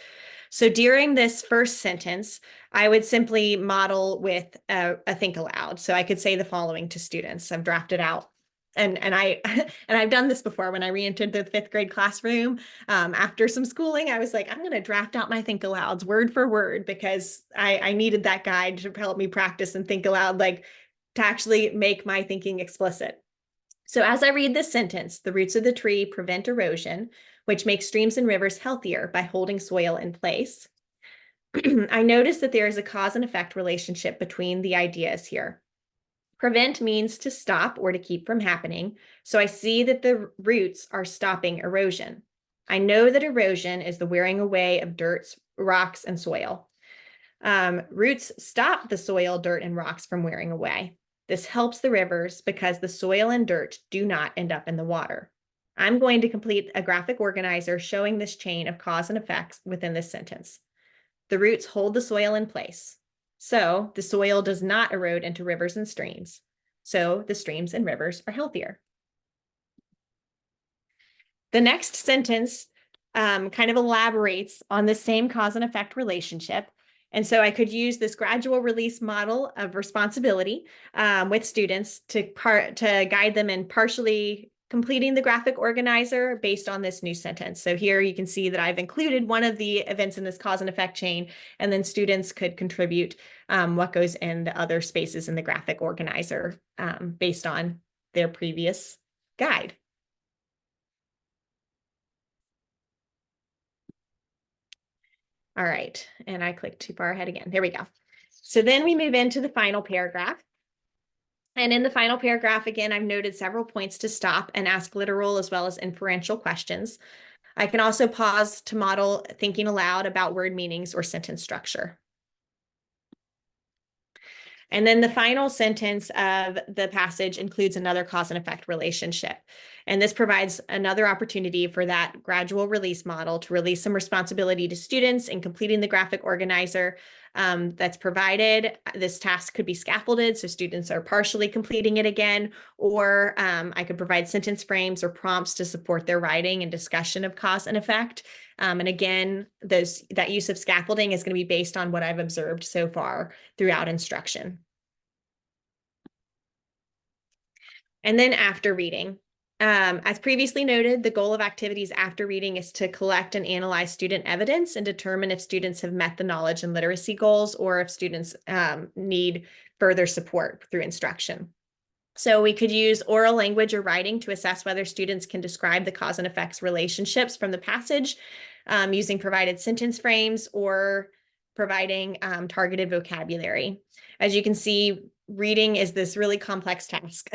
So during this first sentence, I would simply model with a think aloud. So I could say the following to students. I've drafted out. And I've done this before when I re-entered the 5th grade classroom. After some schooling, I was like, I'm going to draft out my think alouds word for word, because I needed that guide to help me practice and think aloud, like to actually make my thinking explicit. So as I read this sentence, the roots of the tree prevent erosion, which makes streams and rivers healthier by holding soil in place. I notice that there is a cause and effect relationship between the ideas here. Prevent means to stop or to keep from happening. So I see that the roots are stopping erosion. I know that erosion is the wearing away of dirt, rocks, and soil. Roots stop the soil, dirt, and rocks from wearing away. This helps the rivers because the soil and dirt do not end up in the water. I'm going to complete a graphic organizer showing this chain of cause and effects within this sentence. The roots hold the soil in place. So the soil does not erode into rivers and streams. So the streams and rivers are healthier. The next sentence kind of elaborates on the same cause and effect relationship. And so I could use this gradual release model of responsibility with students to guide them in partially completing the graphic organizer based on this new sentence. So here you can see that I've included one of the events in this cause and effect chain, and then students could contribute what goes in the other spaces in the graphic organizer based on their previous guide. All right, and I clicked too far ahead again. There we go. So then we move into the final paragraph. And in the final paragraph, again, I've noted several points to stop and ask literal as well as inferential questions. I can also pause to model thinking aloud about word meanings or sentence structure. And then the final sentence of the passage includes another cause and effect relationship. And this provides another opportunity for that gradual release model to release some responsibility to students in completing the graphic organizer that's provided. This task could be scaffolded, so students are partially completing it again, or I could provide sentence frames or prompts to support their writing and discussion of cause and effect. And again, that use of scaffolding is going to be based on what I've observed so far throughout instruction. And then after reading. As previously noted, the goal of activities after reading is to collect and analyze student evidence and determine if students have met the knowledge and literacy goals or if students need further support through instruction. So we could use oral language or writing to assess whether students can describe the cause and effects relationships from the passage using provided sentence frames or providing targeted vocabulary. As you can see, reading is this really complex task,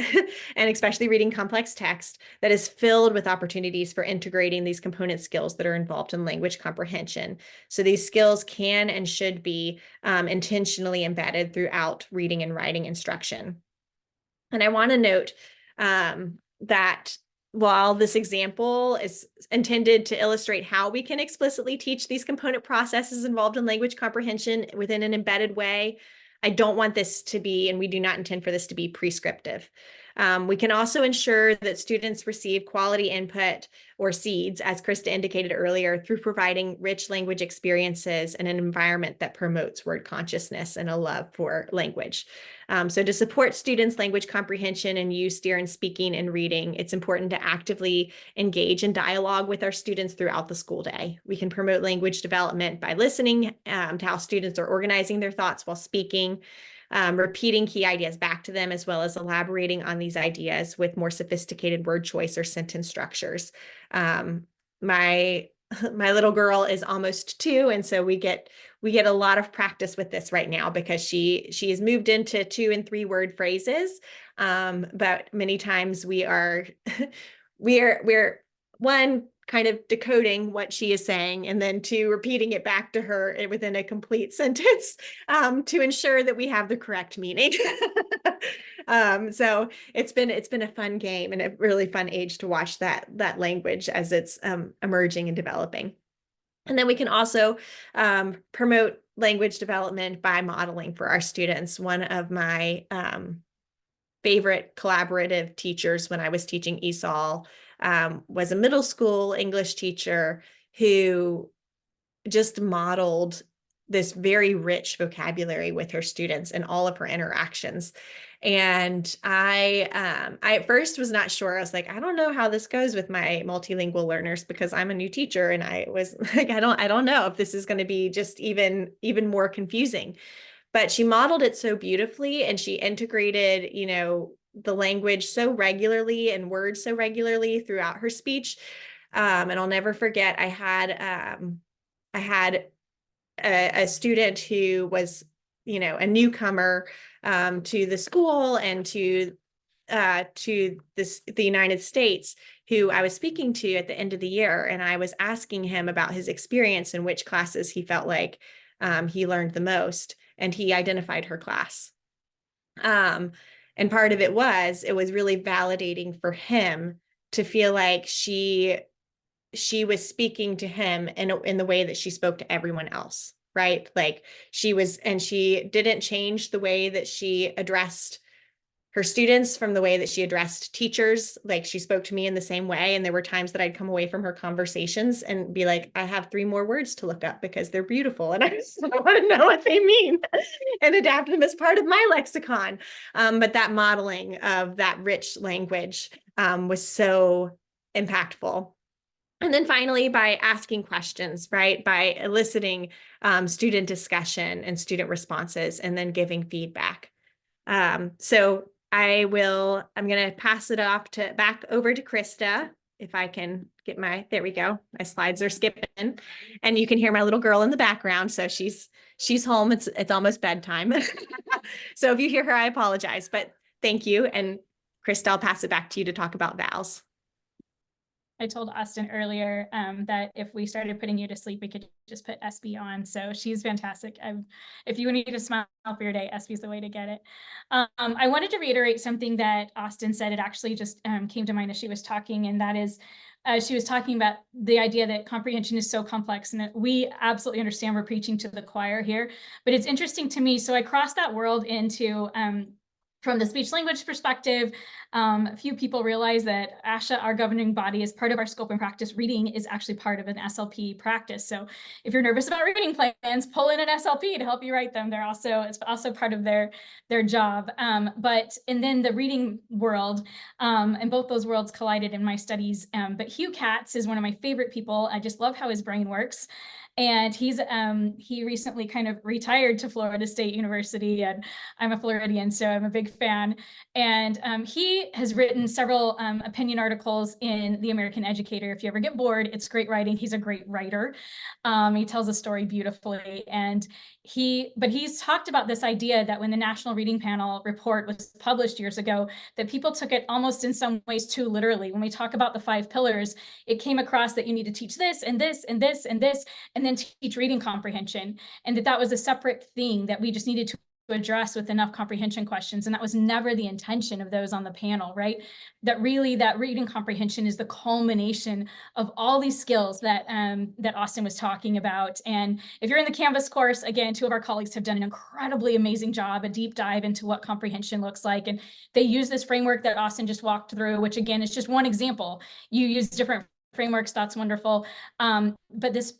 and especially reading complex text that is filled with opportunities for integrating these component skills that are involved in language comprehension. So these skills can and should be intentionally embedded throughout reading and writing instruction. And I want to note that while this example is intended to illustrate how we can explicitly teach these component processes involved in language comprehension within an embedded way, I don't want this to be, and we do not intend for this to be prescriptive. We can also ensure that students receive quality input or seeds, as Christa indicated earlier, through providing rich language experiences and an environment that promotes word consciousness and a love for language. So to support students' language comprehension and use during speaking and reading, it's important to actively engage in dialogue with our students throughout the school day. We can promote language development by listening to how students are organizing their thoughts while speaking, repeating key ideas back to them, as well as elaborating on these ideas with more sophisticated word choice or sentence structures. My little girl is almost 2, and so we get a lot of practice with this right now because she has moved into 2 and 3 word phrases. But many times we're one, kind of decoding what she is saying, and then 2, repeating it back to her within a complete sentence to ensure that we have the correct meaning. So it's been a fun game and a really fun age to watch that language as it's emerging and developing. And then we can also promote language development by modeling for our students. One of my favorite collaborative teachers when I was teaching ESOL was a middle school English teacher who just modeled this very rich vocabulary with her students in all of her interactions. And I at first was not sure. I was like, I don't know how this goes with my multilingual learners because I'm a new teacher, and I was like, I don't know if this is going to be just even more confusing. but she modeled it so beautifully, and she integrated, you know, the language so regularly and words so regularly throughout her speech. And I'll never forget, I had a student who was, you know, a newcomer to the school and to the United States, who I was speaking to at the end of the year, and I was asking him about his experience and which classes he felt like he learned the most, and he identified her class. And part of it was really validating for him to feel like she was speaking to him in the way that she spoke to everyone else, right? Like she didn't change the way that she addressed her students from the way that she addressed teachers. Like, she spoke to me in the same way. And there were times that I'd come away from her conversations and be like, I have 3 more words to look up because they're beautiful. And I just want to know what they mean and adapt them as part of my lexicon. But that modeling of that rich language was so impactful. And then finally, by asking questions, right? By eliciting student discussion and student responses, and then giving feedback. So I'm going to pass it back over to Christa. If I can get there we go. My slides are skipping, and you can hear my little girl in the background. So she's home. It's almost bedtime. So if you hear her, I apologize, but thank you. And Christa, I'll pass it back to you to talk about vowels. I told Austen earlier that if we started putting you to sleep, we could just put SB on. So she's fantastic. If you need to smile for your day, SB is the way to get it. I wanted to reiterate something that Austen said. It actually just came to mind as she was talking, and that is, she was talking about the idea that comprehension is so complex, and that we absolutely understand we're preaching to the choir here. But it's interesting to me. So I crossed that world into from the speech language perspective. A few people realize that ASHA, our governing body, is part of our scope and practice. Reading is actually part of an SLP practice. So if you're nervous about reading plans, pull in an SLP to help you write them. It's also part of their job. And then the reading world, and both those worlds collided in my studies. But Hugh Katz is one of my favorite people. I just love how his brain works. And he recently kind of retired to Florida State University, and I'm a Floridian, so I'm a big fan. And he has written several opinion articles in The American Educator. If you ever get bored, it's great writing. He's a great writer. He tells a story beautifully. And he's talked about this idea that when the National Reading Panel report was published years ago, that people took it almost in some ways too literally. When we talk about the 5 pillars, it came across that you need to teach this and this and this and this, and then teach reading comprehension. And that was a separate thing that we just needed to address with enough comprehension questions. And that was never the intention of those on the panel, right? That really, that reading comprehension is the culmination of all these skills that that Austen was talking about. And if you're in the Canvas course, again, 2 of our colleagues have done an incredibly amazing job, a deep dive into what comprehension looks like. And they use this framework that Austen just walked through, which again is just one example. You use different frameworks, that's wonderful. But this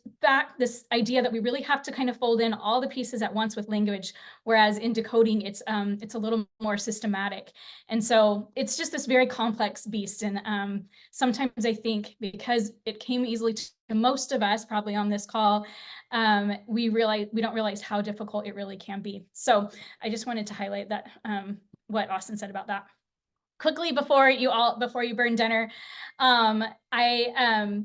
idea that we really have to kind of fold in all the pieces at once with language, whereas in decoding, it's a little more systematic. And so it's just this very complex beast. And sometimes I think because it came easily to most of us, probably on this call, we don't realize how difficult it really can be. So I just wanted to highlight that, what Austen said about that. Quickly before you burn dinner, I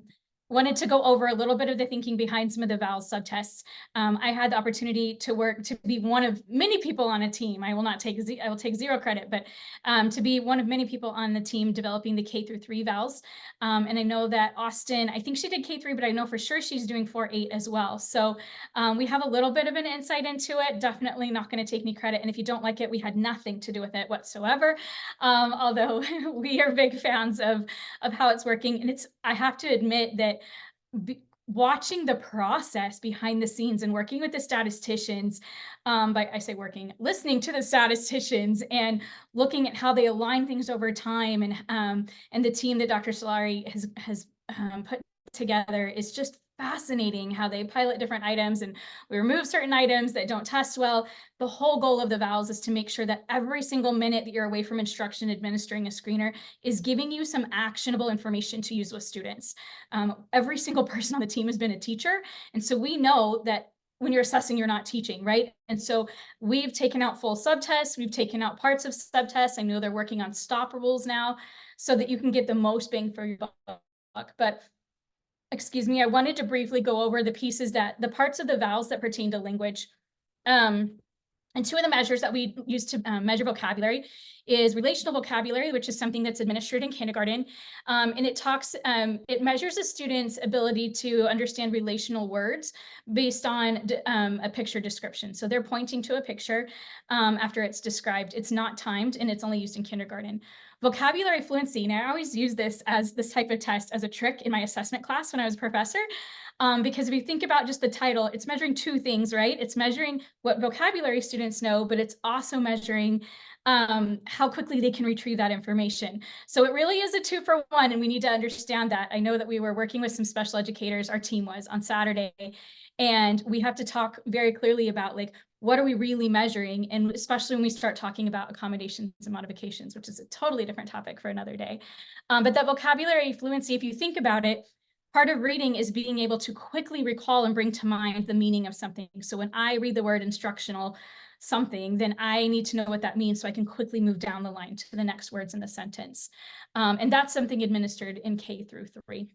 wanted to go over a little bit of the thinking behind some of the vowel subtests. I had the opportunity to be one of many people on a team. I will take 0 credit, but to be one of many people on the team developing the K-3 vowels. And I know that Austen, I think she did K-3, but I know for sure she's doing 4-8 as well. So we have a little bit of an insight into it. Definitely not going to take me credit. And if you don't like it, we had nothing to do with it whatsoever. Although we are big fans of how it's working. And I have to admit that watching the process behind the scenes and working with the statisticians, listening to the statisticians and looking at how they align things over time, and the team that Dr. Solari has put together is just fascinating. How they pilot different items and we remove certain items that don't test well. The whole goal of the vowels is to make sure that every single minute that you're away from instruction administering a screener is giving you some actionable information to use with students. Every single person on the team has been a teacher, and so we know that when you're assessing, you're not teaching, right? And so we've taken out full subtests, we've taken out parts of subtests. I know they're working on stop rules now so that you can get the most bang for your buck. But excuse me, I wanted to briefly go over the pieces the parts of the vowels that pertain to language. And two of the measures that we use to measure vocabulary is relational vocabulary, which is something that's administered in kindergarten. And it measures a student's ability to understand relational words based on a picture description. So they're pointing to a picture after it's described. It's not timed, and it's only used in kindergarten. Vocabulary fluency, and I always use this type of test as a trick in my assessment class when I was a professor. Because if you think about just the title, it's measuring two things, right? It's measuring what vocabulary students know, but it's also measuring how quickly they can retrieve that information. So it really is a 2-for-1, and we need to understand that. I know that we were working with some special educators, our team was, on Saturday, and we have to talk very clearly about, like, what are we really measuring? And especially when we start talking about accommodations and modifications, which is a totally different topic for another day. But that vocabulary fluency, if you think about it, part of reading is being able to quickly recall and bring to mind the meaning of something. So when I read the word instructional something, then I need to know what that means so I can quickly move down the line to the next words in the sentence. And that's something administered in K-3.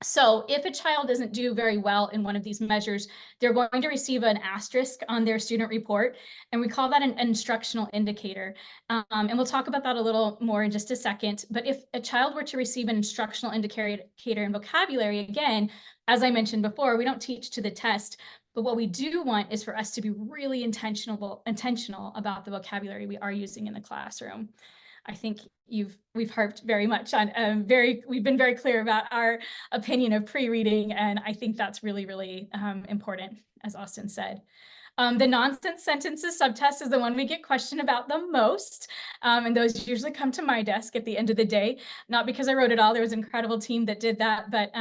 So if a child doesn't do very well in one of these measures, they're going to receive an asterisk on their student report, and we call that an instructional indicator. And we'll talk about that a little more in just a second. But if a child were to receive an instructional indicator in vocabulary, again, as I mentioned before, we don't teach to the test, but what we do want is for us to be really intentional about the vocabulary we are using in the classroom. I think we've harped very much on we've been very clear about our opinion of pre-reading, and I think that's really, really important, as Austen said. The nonsense sentences subtest is the one we get questioned about the most, and those usually come to my desk at the end of the day, not because I wrote it all. There was an incredible team that did that, but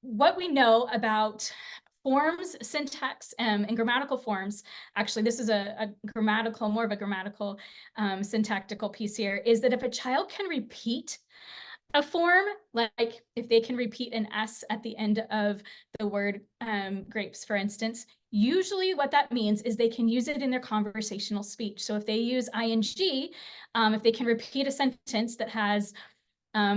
what we know about forms, syntax, and grammatical forms, actually, this is more of a grammatical syntactical piece here, is that if a child can repeat a form, like if they can repeat an S at the end of the word grapes, for instance, usually what that means is they can use it in their conversational speech. So if they use ing, if they can repeat a sentence that has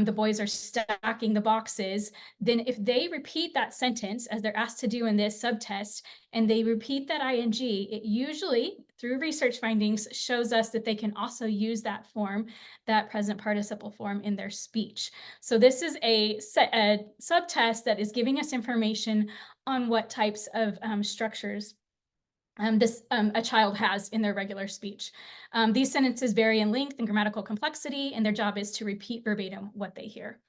the boys are stacking the boxes, then if they repeat that sentence as they're asked to do in this subtest, and they repeat that ing, it usually, through research findings, shows us that they can also use that form, that present participle form, in their speech. So this is a subtest that is giving us information on what types of structures a child has in their regular speech. These sentences vary in length and grammatical complexity, and their job is to repeat verbatim what they hear.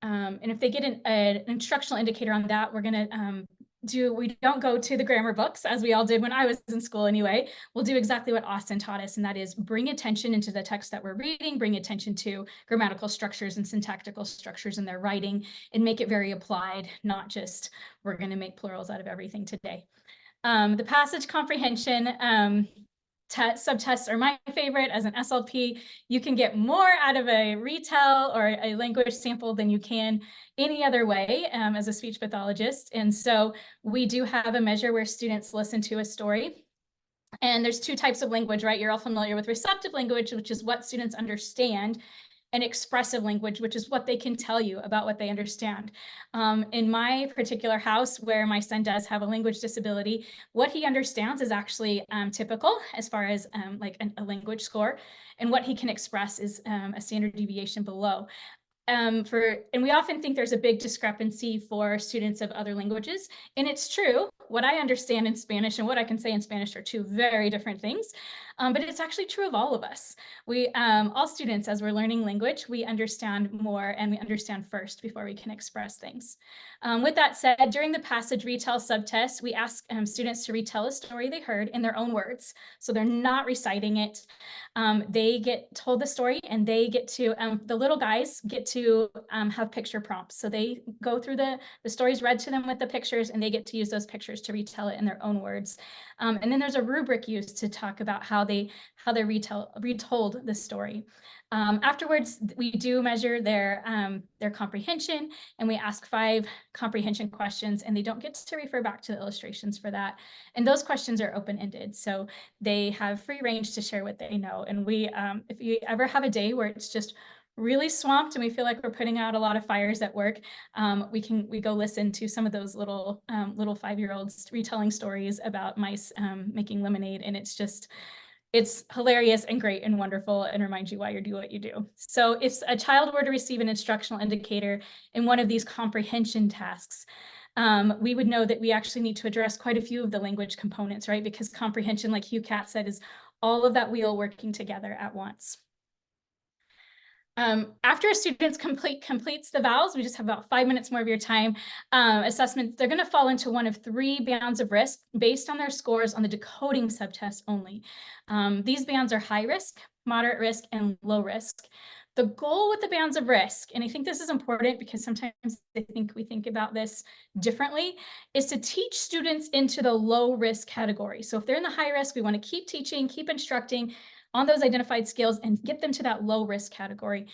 And if they get an instructional indicator on that, we're going to we don't go to the grammar books, as we all did when I was in school anyway. We'll do exactly what Austen taught us, and that is bring attention into the text that we're reading, bring attention to grammatical structures and syntactical structures in their writing, and make it very applied, not just we're going to make plurals out of everything today. The passage comprehension subtests are my favorite. As an SLP, you can get more out of a retell or a language sample than you can any other way as a speech pathologist. And so we do have a measure where students listen to a story. And there's two types of language, right? You're all familiar with receptive language, which is what students understand, and expressive language, which is what they can tell you about what they understand. In my particular house, where my son does have a language disability, what he understands is actually typical as far as like a language score, and what he can express is a standard deviation below. And we often think there's a big discrepancy for students of other languages, and it's true. What I understand in Spanish and what I can say in Spanish are two very different things, but it's actually true of all of us. We, all students, as we're learning language, we understand more and we understand first before we can express things. With that said, during the passage retell subtest, we ask students to retell a story they heard in their own words. So they're not reciting it. They get told the story, and they get to, the little guys get to have picture prompts. So they go through the stories read to them with the pictures, and they get to use those pictures to retell it in their own words. And then there's a rubric used to talk about how they retold the story. Afterwards, we do measure their comprehension, and we ask 5 comprehension questions, and they don't get to refer back to the illustrations for that. And those questions are open-ended, so they have free range to share what they know. And we, if you ever have a day where it's just really swamped and we feel like we're putting out a lot of fires at work, we go listen to some of those little 5-year-olds retelling stories about mice making lemonade, and it's hilarious and great and wonderful and reminds you why you do what you do. So if a child were to receive an instructional indicator in one of these comprehension tasks, we would know that we actually need to address quite a few of the language components, right? Because comprehension, like Hugh Catt said, is all of that wheel working together at once. After a student completes the vowels, we just have about 5 minutes more of your time. Assessments, they're going to fall into one of 3 bands of risk based on their scores on the decoding subtest only. These bands are high risk, moderate risk, and low risk. The goal with the bands of risk, and I think this is important because sometimes we think about this differently, is to teach students into the low risk category. So if they're in the high risk, we want to keep teaching, keep instructing on those identified skills and get them to that low risk category,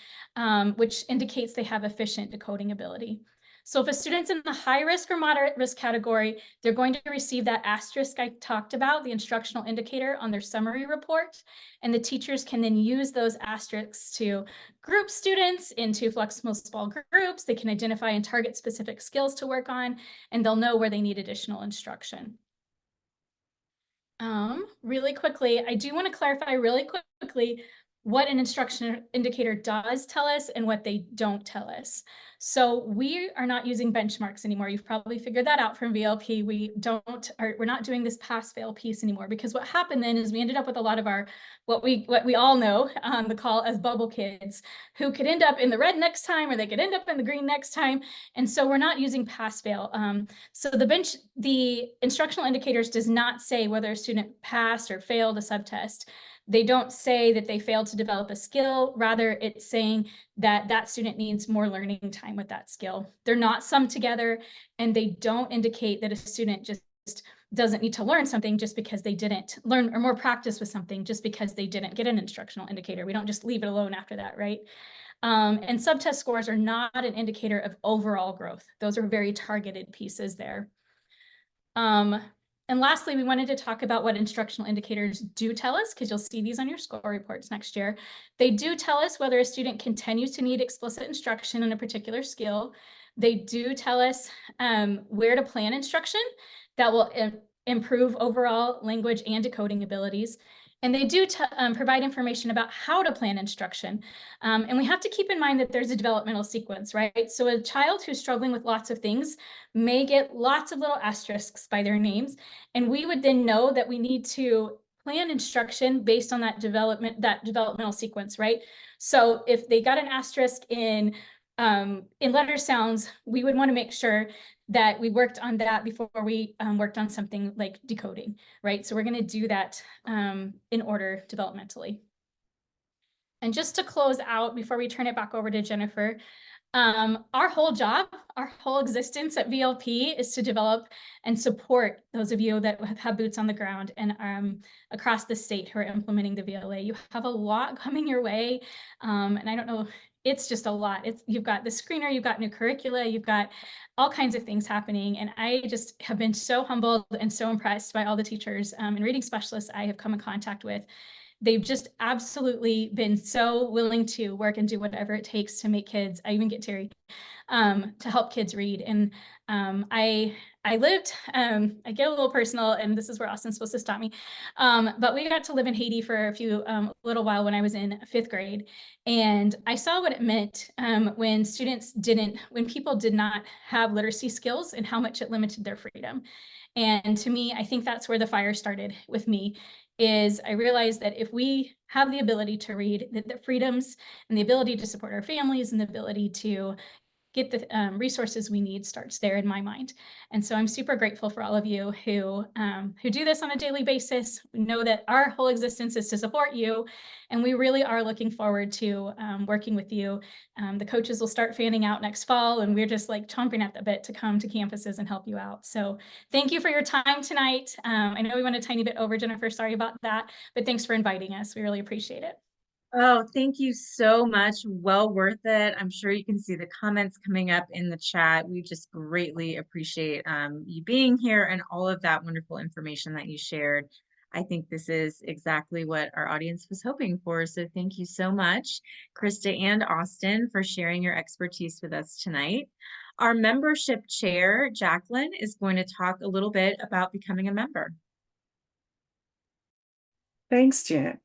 which indicates they have efficient decoding ability. So if a student's in the high risk or moderate risk category, they're going to receive that asterisk I talked about, the instructional indicator, on their summary report. And the teachers can then use those asterisks to group students into flexible small groups. They can identify and target specific skills to work on, and they'll know where they need additional instruction. Really quickly, I do want to clarify really quickly what an instruction indicator does tell us and what they don't tell us. So we are not using benchmarks anymore. You've probably figured that out from VLP. We're not doing this pass fail piece anymore, because what happened then is we ended up with a lot of our, what we all know on the call as bubble kids, who could end up in the red next time, or they could end up in the green next time. And so we're not using pass fail. So the instructional indicators does not say whether a student passed or failed a subtest. They don't say that they failed to develop a skill. Rather, it's saying that that student needs more learning time with that skill. They're not summed together, and they don't indicate that a student just doesn't need to learn something just because they didn't learn, or more practice with something just because they didn't get an instructional indicator. We don't just leave it alone after that, right? And subtest scores are not an indicator of overall growth. Those are very targeted pieces there. And lastly, we wanted to talk about what instructional indicators do tell us, because you'll see these on your score reports next year. They do tell us whether a student continues to need explicit instruction in a particular skill. They do tell us where to plan instruction that will improve overall language and decoding abilities. And they do provide information about how to plan instruction. And we have to keep in mind that there's a developmental sequence, right? So a child who's struggling with lots of things may get lots of little asterisks by their names. And we would then know that we need to plan instruction based on that developmental sequence, right? So if they got an asterisk in letter sounds, we would want to make sure that we worked on that before we worked on something like decoding, right? So we're going to do that in order developmentally. And just to close out, before we turn it back over to Jennifer, our whole job, our whole existence at VLP is to develop and support those of you that have boots on the ground and across the state who are implementing the VLA. You have a lot coming your way, and I don't know, it's just a lot. You've got the screener, you've got new curricula, you've got all kinds of things happening, and I just have been so humbled and so impressed by all the teachers and reading specialists I have come in contact with. They've just absolutely been so willing to work and do whatever it takes to make kids, I even get teary, to help kids read. And I lived, I get a little personal, and this is where Austen's supposed to stop me, but we got to live in Haiti for a little while when I was in 5th grade. And I saw what it meant when people did not have literacy skills, and how much it limited their freedom. And to me, I think that's where the fire started with me, is I realized that if we have the ability to read, that the freedoms and the ability to support our families and the ability to get the resources we need starts there in my mind. And so I'm super grateful for all of you who do this on a daily basis. We know that our whole existence is to support you, and we really are looking forward to working with you. The coaches will start fanning out next fall, and we're just like chomping at the bit to come to campuses and help you out. So thank you for your time tonight. I know we went a tiny bit over, Jennifer, sorry about that, but thanks for inviting us. We really appreciate it. Oh, thank you so much. Well worth it. I'm sure you can see the comments coming up in the chat. We just greatly appreciate you being here and all of that wonderful information that you shared. I think this is exactly what our audience was hoping for. So thank you so much, Christa and Austen, for sharing your expertise with us tonight. Our membership chair, Jacqueline, is going to talk a little bit about becoming a member. Thanks, Jen.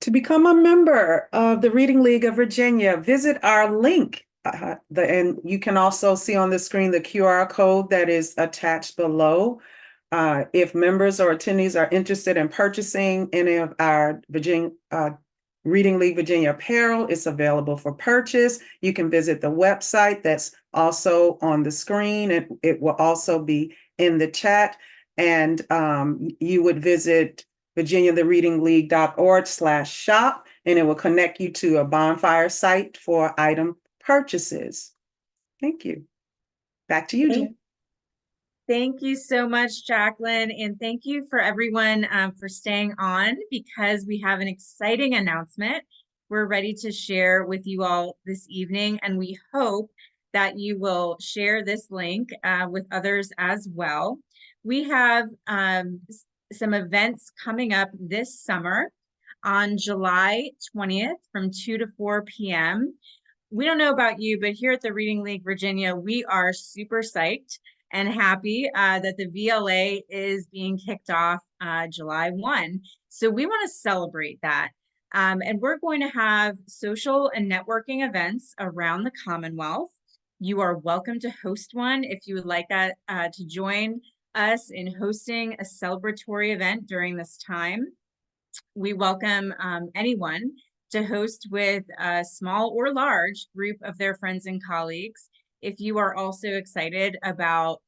To become a member of the Reading League of Virginia, visit our link. And you can also see on the screen the QR code that is attached below. If members or attendees are interested in purchasing any of our Reading League Virginia apparel, it's available for purchase. You can visit the website that's also on the screen, and it will also be in the chat. And you would visit virginiathereadingleague.org/shop, and it will connect you to a bonfire site for item purchases. Thank you. Back to you, Jen. Thank you so much, Jacqueline, and thank you for everyone for staying on, because we have an exciting announcement we're ready to share with you all this evening, and we hope that you will share this link with others as well. We have some events coming up this summer on July 20th from 2 to 4 p.m. We don't know about you, but here at the Reading League Virginia, we are super psyched and happy that the VLA is being kicked off July 1. So we want to celebrate that. And we're going to have social and networking events around the Commonwealth. You are welcome to host one if you would like to join us in hosting a celebratory event during this time. We welcome anyone to host with a small or large group of their friends and colleagues. If you are also excited about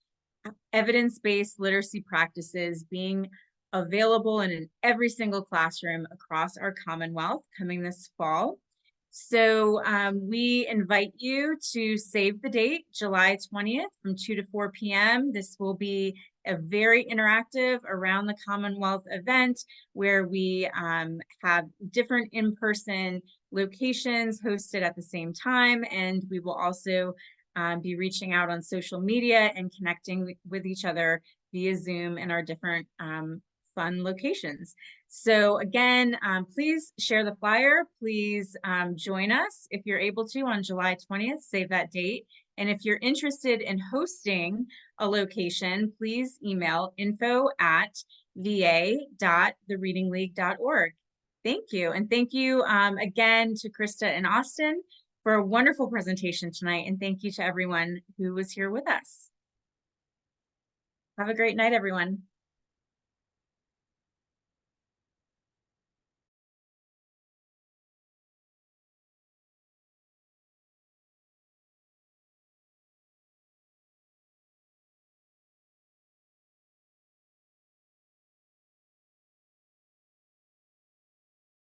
evidence-based literacy practices being available in every single classroom across our Commonwealth coming this fall. So we invite you to save the date, July 20th from 2 to 4 p.m. This will be a very interactive around the Commonwealth event where we have different in-person locations hosted at the same time. And we will also be reaching out on social media and connecting with each other via Zoom in our different fun locations. So again, please share the flyer. Please join us if you're able to on July 20th, save that date. And if you're interested in hosting a location, please email info@va.thereadingleague.org. Thank you. And thank you again to Christa and Austen for a wonderful presentation tonight. And thank you to everyone who was here with us. Have a great night, everyone.